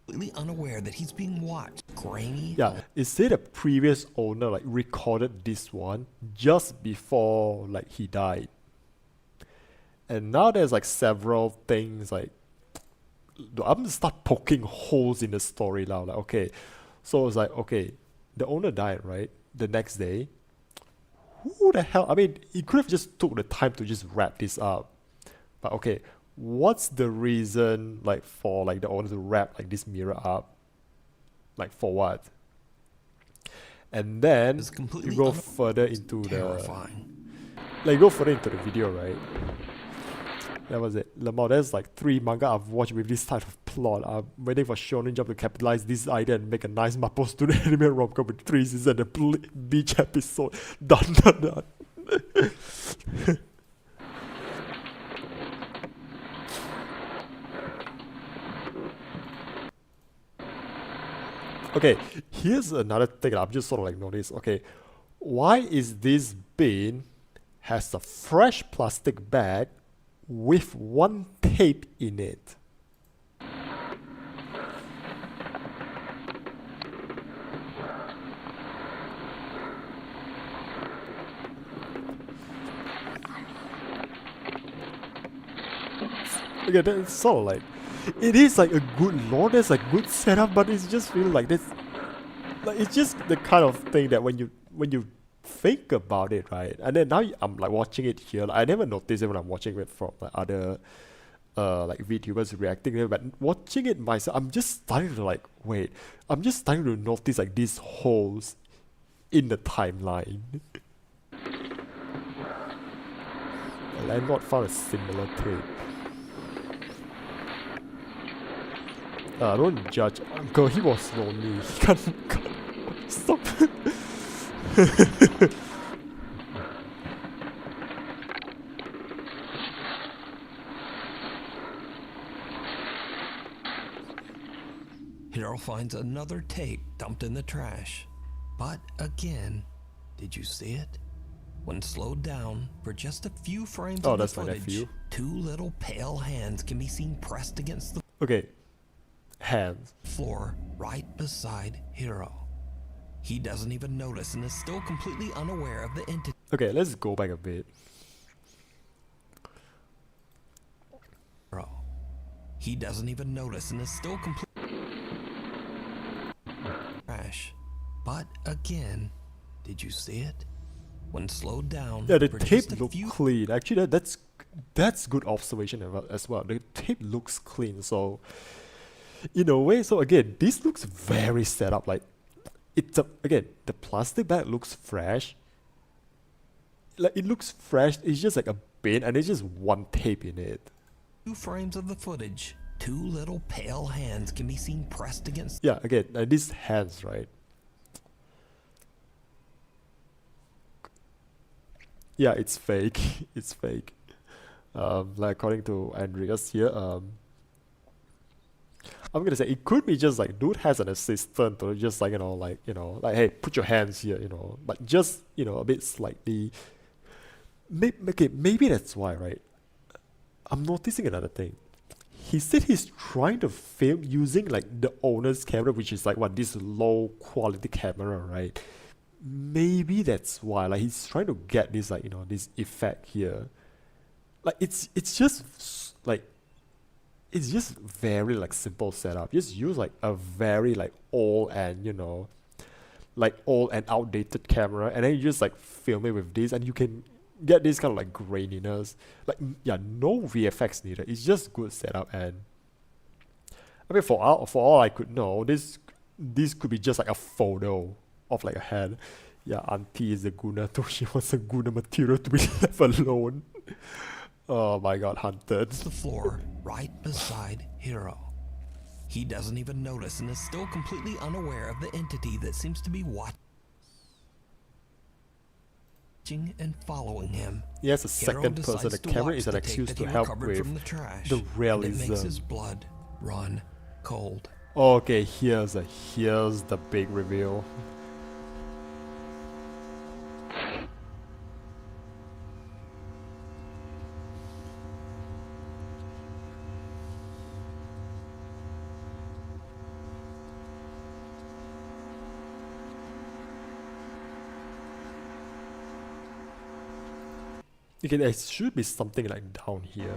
Completely unaware that he's being watched. Grainy. Yeah, it said the previous owner like recorded this one just before like he died. And now there's like several things like I'm gonna start poking holes in the story now. Like, okay, so it's like, okay, the owner died, right? The next day. Who the hell? I mean, he could have just took the time to just wrap this up. But okay, what's the reason like for like the owner to wrap like this mirror up? Like for what? And then you go further into the video, right? That was it. Lamau, there's like 3 manga I've watched with this type of plot. I'm waiting for Shonen Jump to capitalize this idea and make a nice Mapo student anime rom-com with 3 seasons and a beach episode. Done. Okay, here's another thing that I've just sort of like noticed. Okay, why is this bin has a fresh plastic bag with 1 tape in it? Okay, that's sort of like, it is like a good lore, there's like good setup, but it's just feel like this, like it's just the kind of thing that when you think about it, right? And then now I'm like watching it here. Like, I never noticed it when I'm watching it from like other like VTubers reacting to it, but watching it myself, I'm just starting to like wait. I'm just starting to notice like these holes in the timeline. The landlord found a similar tape. Don't judge Uncle, he was lonely. He can't stop. Hero finds another tape dumped in the trash. But again, did you see it? When slowed down for just a few frames of the that's my footage, nephew. two little pale hands can be seen pressed against the Okay. Hands. floor right beside Hero. He doesn't even notice and is still completely unaware of the entity. Okay, let's go back a bit. He doesn't even notice and is still completely trash. But again, did you see it? When slowed down, Yeah, the for tape just a looked few clean. Actually, that's good observation as well. The tape looks clean. So, in a way, so again, this looks very set up. Like, again, the plastic bag looks fresh. Like, it looks fresh. It's just like a bin, and there's just one tape in it. few frames of the footage, two little pale hands can be seen pressed against. Yeah, again, these hands, right? Yeah, it's fake. It's fake. Like according to Andreas here, I'm gonna say it could be just like dude has an assistant or just like like hey, put your hands here, but just a bit slightly. Maybe that's why, right? I'm noticing another thing. He said he's trying to film using like the owner's camera, which is like this low quality camera, right? Maybe that's why, like he's trying to get this this effect here. Like it's just very like simple setup. Just use like a very like old and old and outdated camera, and then you just like film it with this, and you can get this kind of like graininess. Like no VFX needed. It's just good setup, and I mean for all I could know, this could be just like a photo of like a head. Yeah, auntie is a guna, so she wants a guna material to be left alone. Oh my god, hunted. The floor right beside Hero. He doesn't even notice and is still completely unaware of the entity that seems to be watching and following him. Yes, a second person. The camera is an excuse to help with the realism. It makes his blood run cold. Okay, here's the big reveal. Okay, there should be something like down here.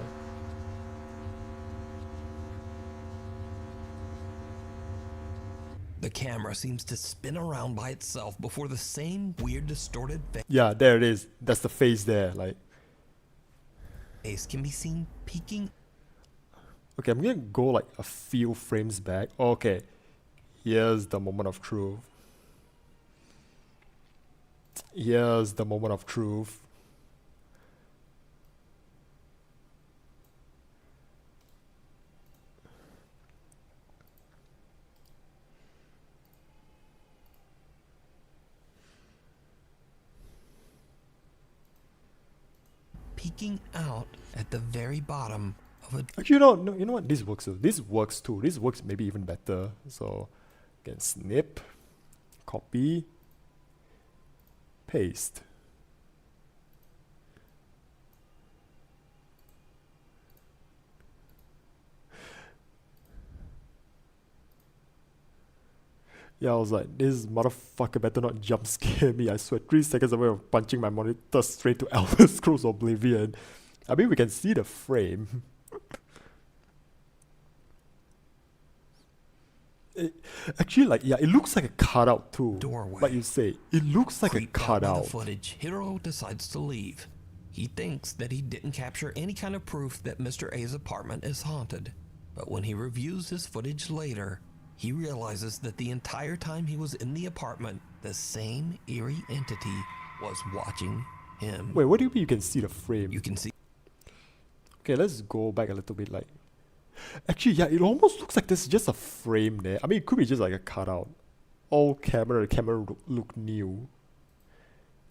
The camera seems to spin around by itself before the same weird distorted Yeah, there it is. That's the face there. Like, face can be seen peeking. okay, I'm gonna go like a few frames back. Okay, here's the moment of truth. Here's the moment of truth. Peeking out at the very bottom of a. Actually, you know what? This works too. This works too. This works maybe even better. So, again, snip, copy, paste. Yeah, I was like, this motherfucker better not jump scare me. I swear, 3 seconds away of punching my monitor straight to Elder Scrolls Oblivion. I mean, we can see the frame. Actually, like, yeah, it looks like a cutout too. Doorway. Like you say, it looks like a Creeped out by cutout. the footage, Hiro decides to leave. He thinks that he didn't capture any kind of proof that Mr. A's apartment is haunted. But when he reviews his footage later, he realizes that the entire time he was in the apartment, the same eerie entity was watching him. Wait, what do you mean you can see the frame? You can see. Okay, let's go back a little bit. Like, actually, yeah, it almost looks like there's just a frame there. I mean, it could be just like a cutout. Old camera, the camera look new.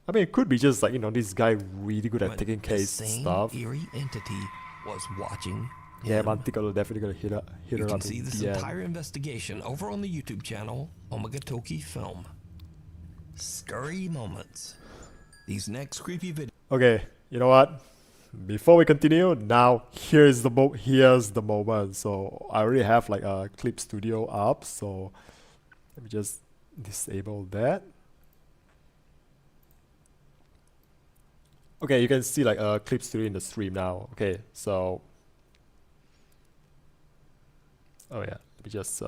I mean, it could be just like, this guy really good at taking case the same stuff. eerie entity was watching Yeah, Mantico definitely gonna hit You her can up see in this the end. entire investigation over on the YouTube channel Omagatoki Film. Scurry moments. These next creepy videos. Okay, you know what? Before we continue, now here's the moment. So I already have like a clip studio up, so let me just disable that. Okay, you can see like a clip studio in the stream now. Okay, so oh yeah, let me just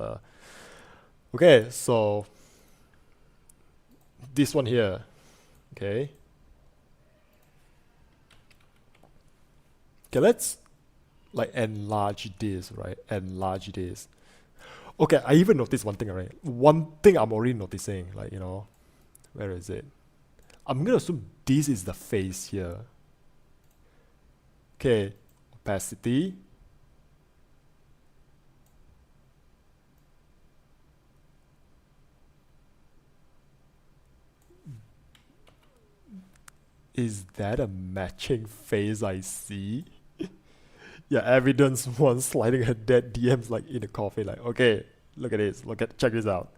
okay, so this one here. Okay. Okay, let's like enlarge this, right? Enlarge this. Okay, I even noticed one thing, right? One thing I'm already noticing, like, you know, where is it? I'm gonna assume this is the face here. Okay, opacity. Is that a matching face I see? Yeah, evidence one sliding her dead DMs like in a coffee. Like, okay, look at this. Check this out.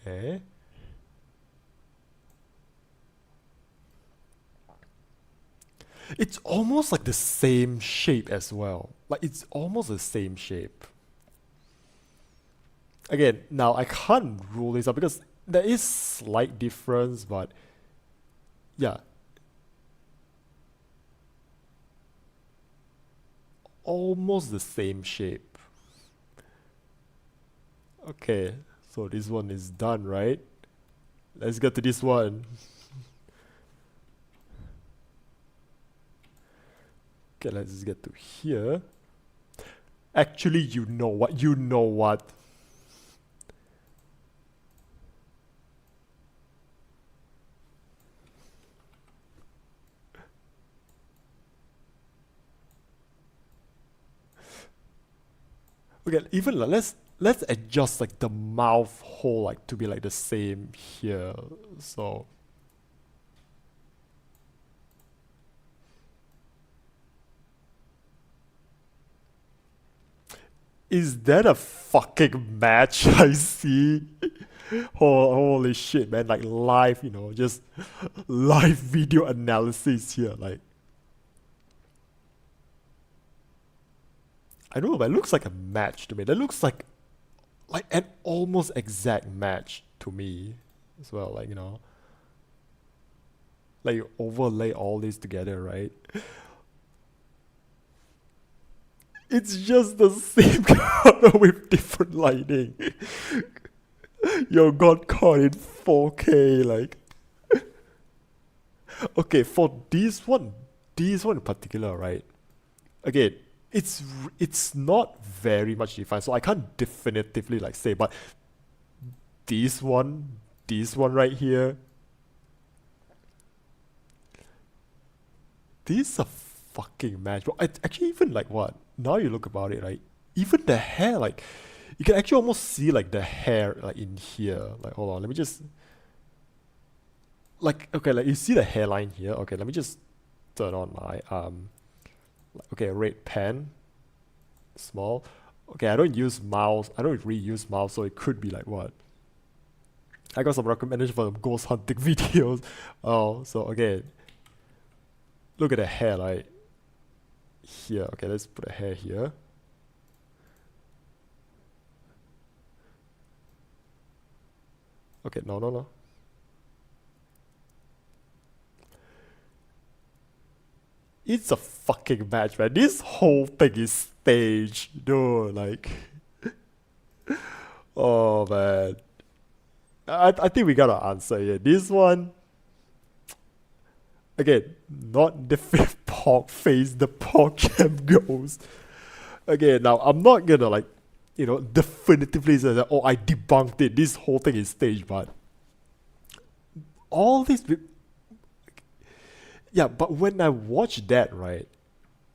Eh? It's almost like the same shape as well. Like, it's almost the same shape. Again, now I can't rule this out because there is slight difference, but yeah. Almost the same shape. Okay, so this one is done, right? Let's get to this one. Okay, let's just get to here. Actually, you know what? You know what? Okay, even like, let's adjust like the mouth hole like to be like the same here. So is that a fucking match I see? Holy shit, man! Like live, you know, just live video analysis here. Like, I don't know, but it looks like a match to me. That looks like an almost exact match to me as well. Like, you know, like you overlay all these together, right? It's just the same color with different lighting. Yo, got caught in 4K, like. Okay, for this one in particular, right? Again, it's not very much defined, so I can't definitively like say, but this one right here, this is a fucking match, bro. Actually, even like what? Now you look about it, right? Even the hair, like, you can actually almost see like the hair like in here. Like, hold on, let me just like, okay, like you see the hairline here. Okay, let me just turn on my okay, red pen, small. Okay, I don't really use mouse, so it could be like what? I got some recommendation for the ghost hunting videos. Oh, so okay, look at the hair, like here. Okay, let's put a hair here. Okay, no. It's a fucking match, man. This whole thing is staged, dude. Like, oh man. I think we got an answer here. This one, again, not the fifth pork face, the pork cam goes. Okay, now I'm not gonna like, you know, definitively say that, oh, I debunked it. This whole thing is staged, but all this. Yeah, but when I watch that, right,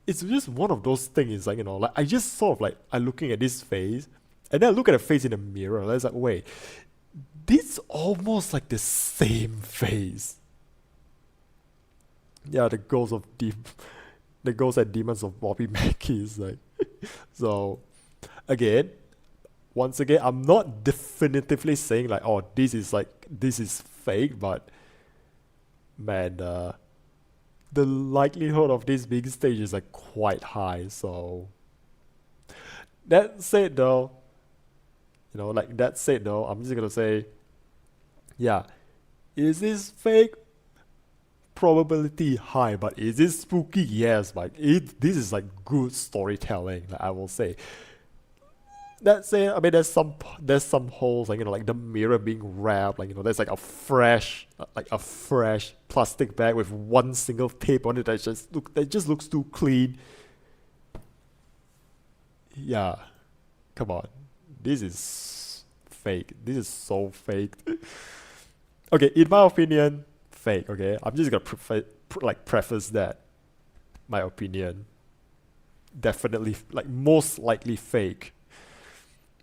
it's just one of those things, like, you know, like I just sort of like, I'm looking at this face, and then I look at the face in the mirror, and I was like, wait, this almost like the same face. Yeah, the ghost of deep the Ghosts and Demons of Bobby Mackey is like, so again, once again, I'm not definitively saying like, oh, this is fake, but man, the likelihood of this being staged is like quite high. So that said though, I'm just gonna say, yeah, is this fake? Probability high, but is it spooky? Yes, like this is like good storytelling, like I will say. That said, I mean, there's some holes, like, like the mirror being wrapped, like, there's like a fresh plastic bag with one single tape on it that just looks too clean. Yeah, come on, this is fake. This is so fake. Okay, in my opinion, fake. Okay, I'm just gonna preface that. My opinion, definitely, like, most likely fake.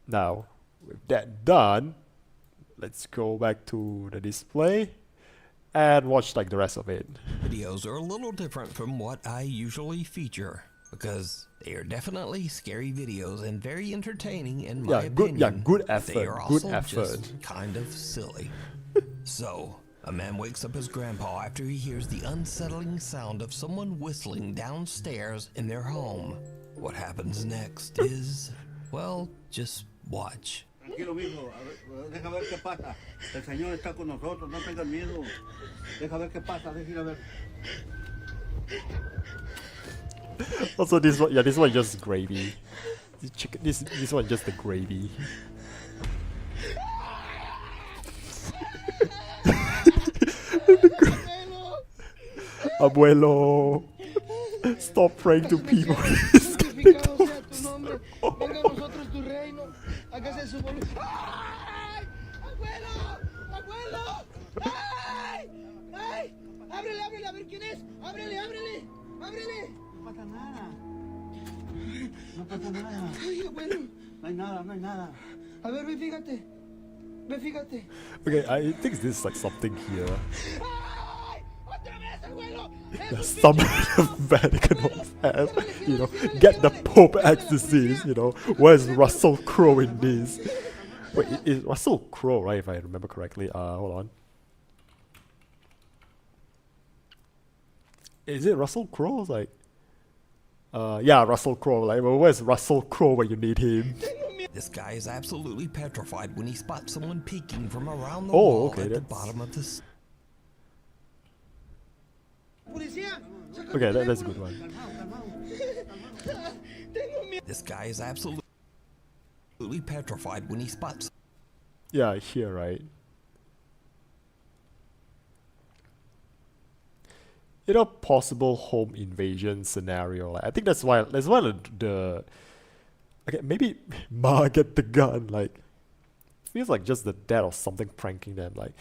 Now, with that done, let's go back to the display and watch like the rest of it. Videos are a little different from what I usually feature because they are definitely scary videos and very entertaining in my opinion. Good effort. They are also just kind of silly. So, a man wakes up his grandpa after he hears the unsettling sound of someone whistling downstairs in their home. What happens next is, well, just watch. Tranquilo, mijo. Deja ver qué pasa. El Señor está con nosotros. No tengan miedo. Deja ver qué pasa. Deja ir a ver. Also, this one just gravy. This one just the gravy. Abuelo, stop praying to people. Hágase su voluntad. ¡Ay! ¡Abuelo! ¡Abuelo! ¡Ay! ¡Ay! ¡Ábrele, ábrele! A ver quién es. ¡Ábrele, ábrele! ¡Ábrele! No pasa nada. No pasa nada. Ay, abuelo. No hay nada, no hay nada. A ver, ve, fíjate. Ve, fíjate. Okay, I think this is like something here. ¡Ay! ¡Otra vez, abuelo! Some Vatican has, get the Pope ecstasies, Where's Russell Crowe in this? Wait, is Russell Crowe, right, if I remember correctly? Hold on. Is it Russell Crowe? Like, yeah, Russell Crowe. Like, well, where's Russell Crowe when you need him? This guy is absolutely petrified when he spots someone peeking from around the wall at the bottom of the... Okay, that's a good one. This guy is absolutely petrified when he spots... Yeah, here, right? Possible home invasion scenario. Like, I think that's why the okay, maybe Ma get the gun. Like, feels like just the dad or something pranking them. Like,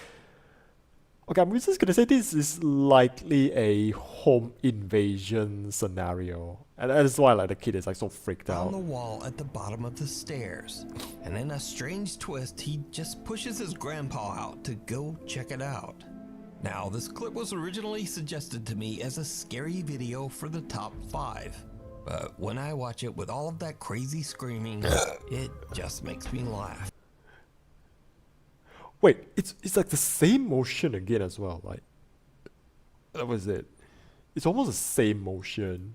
okay, I'm just gonna say this is likely a home invasion scenario, and that's why like the kid is like so freaked out. On the wall at the bottom of the stairs, and in a strange twist, he just pushes his grandpa out to go check it out. Now, this clip was originally suggested to me as a scary video for the top 5, but when I watch it with all of that crazy screaming, it just makes me laugh. Wait, it's like the same motion again as well. Like, that was it. It's almost the same motion.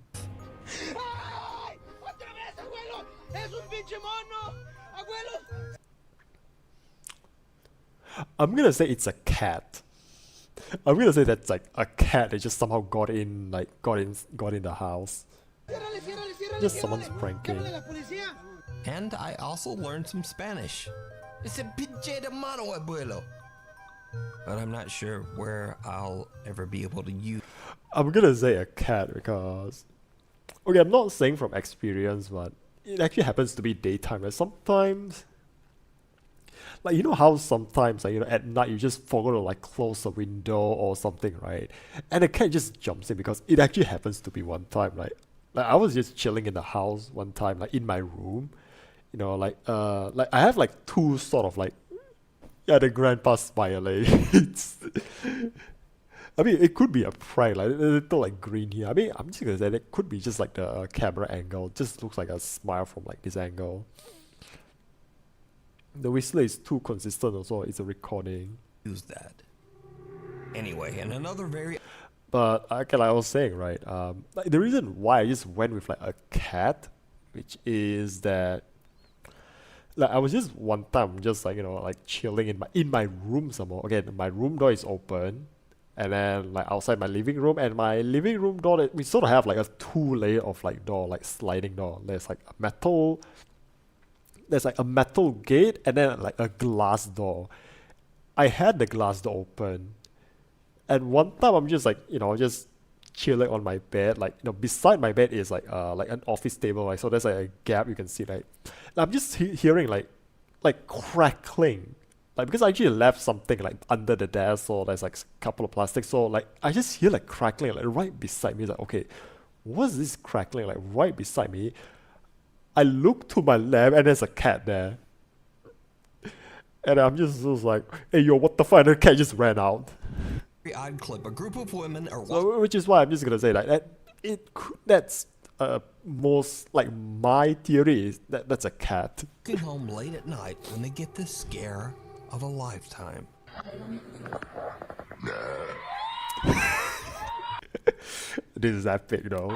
I'm gonna say it's a cat. I'm gonna say that's like a cat that just somehow got in the house. Just someone's pranking. And I also learned some Spanish. It's a pinche de mano, abuelo. But I'm not sure where I'll ever be able to use. I'm gonna say a cat because, okay, I'm not saying from experience, but it actually happens to be daytime. Like sometimes, like how sometimes like at night you just forgot to like close a window or something, right? And the cat just jumps in because it actually happens to be one time. Like I was just chilling in the house one time, like in my room. Like I have like two sort of like, yeah, the grandpa smile. Like, I I mean, it could be a prank, like a little like green here. I mean, I'm just gonna say that could be just like the camera angle. Just looks like a smile from like this angle. The whistler is too consistent also. It's a recording. Use that. Anyway, and another very... But like I was saying, right? Like the reason why I just went with like a cat, which is that like I was just one time just like like chilling in my room some more. Again, my room door is open, and then like outside my living room, and my living room door, we sort of have like a 2-layer of like door, like sliding door. There's like a metal gate and then like a glass door. I had the glass door open, and one time I'm just like just chilling on my bed, like beside my bed is like an office table, right? So there's like a gap you can see, right? And I'm just hearing like crackling, like because I actually left something like under the desk, so there's like a couple of plastics, so like I just hear like crackling like right beside me. It's like, okay, what's this crackling like right beside me? I look to my left and there's a cat there, and I'm just like, hey yo, what the fuck? And the cat just ran out. very odd clip. A group of women are So, which is why I'm just gonna say that's most like my theory is that that's a cat. walking home late at night when they get the scare of a lifetime. This is epic though.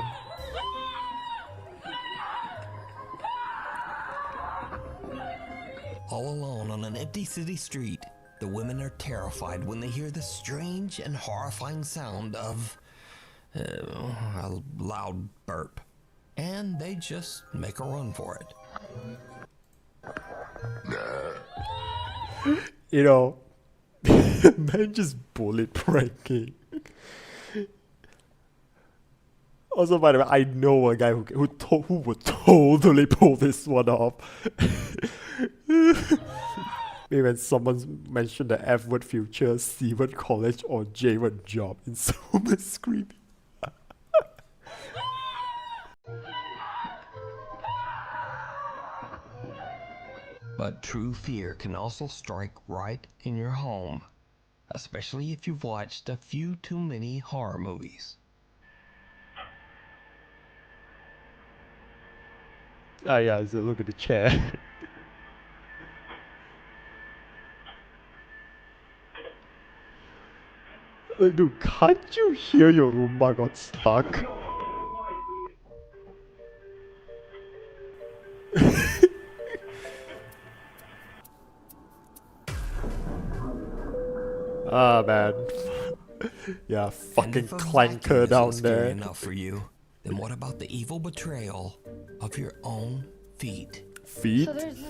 All alone on an empty city street, the women are terrified when they hear the strange and horrifying sound of a loud burp. And they just make a run for it. Man just bullet pranking. Also, by the way, I know a guy who would totally pull this one off. Maybe when someone mentioned the F word future, C word college, or J word job in so much screaming. But true fear can also strike right in your home, especially if you've watched a few too many horror movies. Ah yeah, so look at the chair. Like, dude, can't you hear your Roomba got stuck? Ah man. Yeah, fucking clanker down there. Enough for you. Then what about the evil betrayal of your own feet? Feet? So there's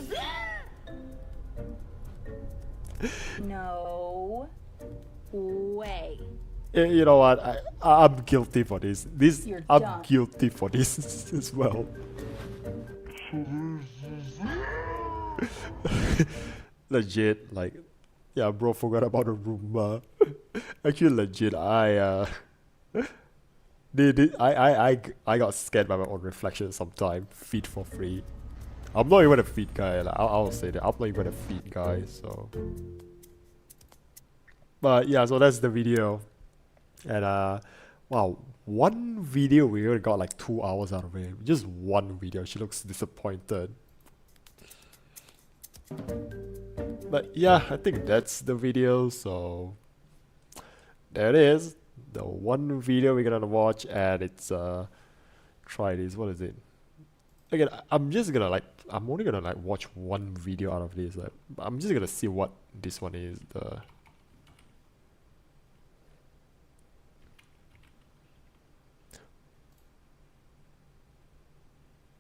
no way. You know what? I'm guilty for this. I'm dumb. guilty for this as well. Legit, like, yeah, bro, forgot about the Roomba. Actually, legit, I got scared by my own reflection sometime. Feet for free. I'm not even a feet guy. Like, I'll say that. I'm not even a feet guy. So, but yeah, so that's the video. And wow, one video we already got like 2 hours out of it. Just one video. She looks disappointed. But yeah, I think that's the video. So there it is. The one video we're gonna watch, and it's try this. What is it? Again, I'm only gonna like watch one video out of this. Like, I'm just gonna see what this one is. The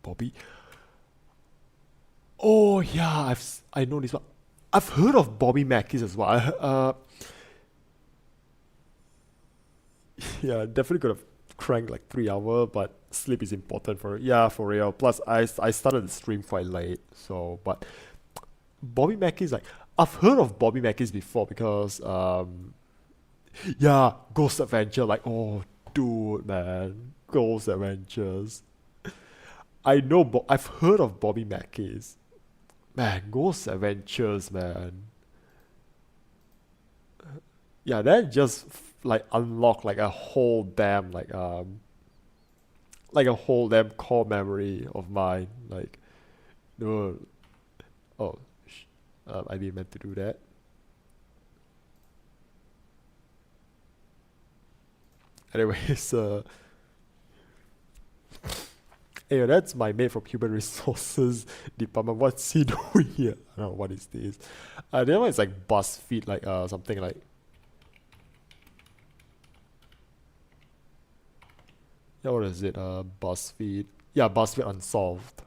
Bobby. Oh yeah, I know this one. I've heard of Bobby Mackey's as well. Yeah, definitely could have cranked like 3 hours, but sleep is important for real. Plus, I started the stream quite late, so but Bobby Mackey's, like, I've heard of Bobby Mackey's before because yeah, Ghost Adventure, like, oh dude, man, Ghost Adventures. I've heard of Bobby Mackey's. Man, Ghost Adventures, man. Yeah, that just like unlock like a whole damn like a whole damn core memory of mine. Like, no, oh, I didn't meant to do that. Anyways, hey, that's my mate from Human Resources Department. What's he doing here? I don't know, what is this? The other one is like BuzzFeed, like something like. Yeah, what is it? BuzzFeed. Yeah, BuzzFeed Unsolved.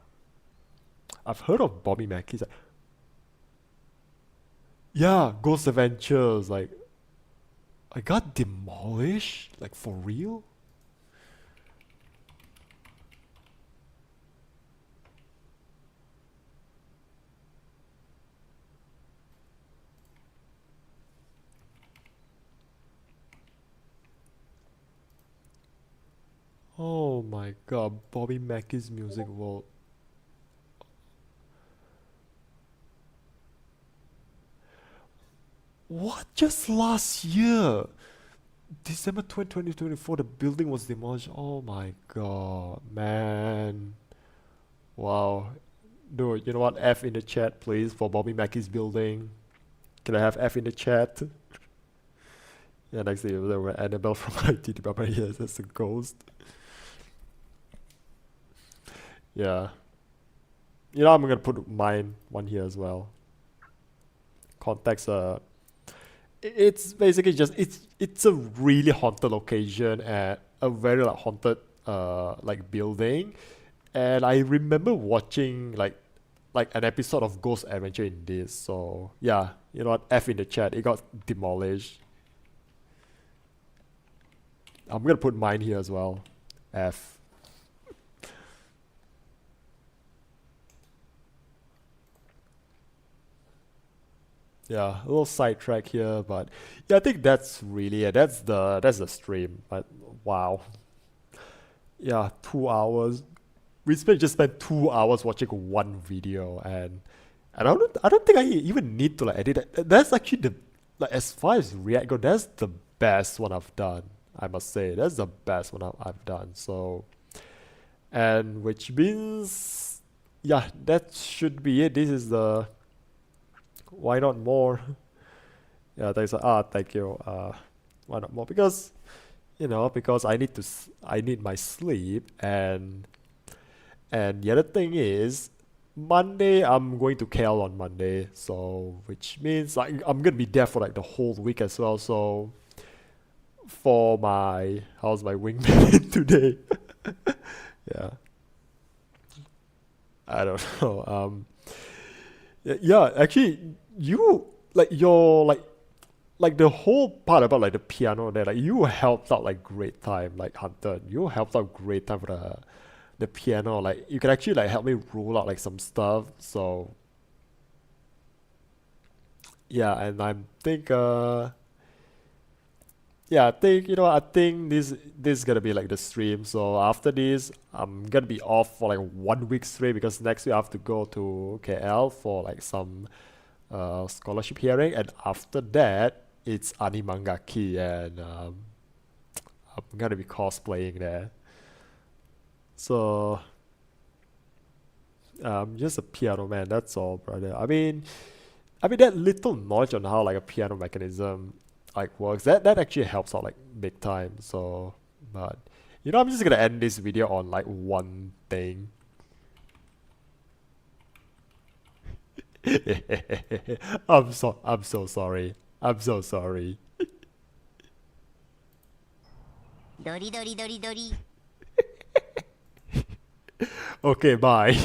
I've heard of Bobby Mackey's. Yeah, Ghost Adventures. Like, I got demolished. Like, for real? Oh my god, Bobby Mackey's Music World. What? Just last year? December 2024, the building was demolished. Oh my god, man. Wow. Dude, you know what? F in the chat, please, for Bobby Mackey's building. Can I have F in the chat? Yeah, next thing there were Annabelle from IT department. Yes, that's a ghost. Yeah. You know, I'm gonna put mine one here as well. Context, it's basically just it's a really haunted location at a very like haunted like building, and I remember watching like an episode of Ghost Adventure in this. So yeah, you know what? F in the chat. It got demolished. I'm gonna put mine here as well. F. Yeah, a little sidetrack here, but yeah, I think that's really it. That's the stream. But wow, yeah, 2 hours. We just spent 2 hours watching one video, and I don't think I even need to like edit it. That's actually the like as far as React go, that's the best one I've done. I must say that's the best one I've done. So, and which means yeah, that should be it. This is the. Why not more? Yeah, thanks. Thank you. Why not more? Because, you know, because I need my sleep, and the other thing is, Monday I'm going to KL on Monday, so which means like I'm gonna be there for like the whole week as well. So, for how's my wingman today? Yeah, I don't know. Yeah, actually, you like your like the whole part about like the piano there, like you helped out like great time, like Hunter. You helped out great time for the piano. Like you can actually like help me rule out like some stuff. So yeah, and I think yeah, I think, you know, I think this is gonna be like the stream. So after this, I'm gonna be off for like 1 week straight because next week I have to go to KL for like some scholarship hearing, and after that it's Animangaki, and I'm gonna be cosplaying there. So I'm just a piano man. That's all, brother. I mean that little knowledge on how like a piano mechanism like works, that actually helps out like big time. So, but you know, I'm just gonna end this video on like one thing. I'm so sorry. I'm so sorry. Dori dori dori dori. Okay, bye.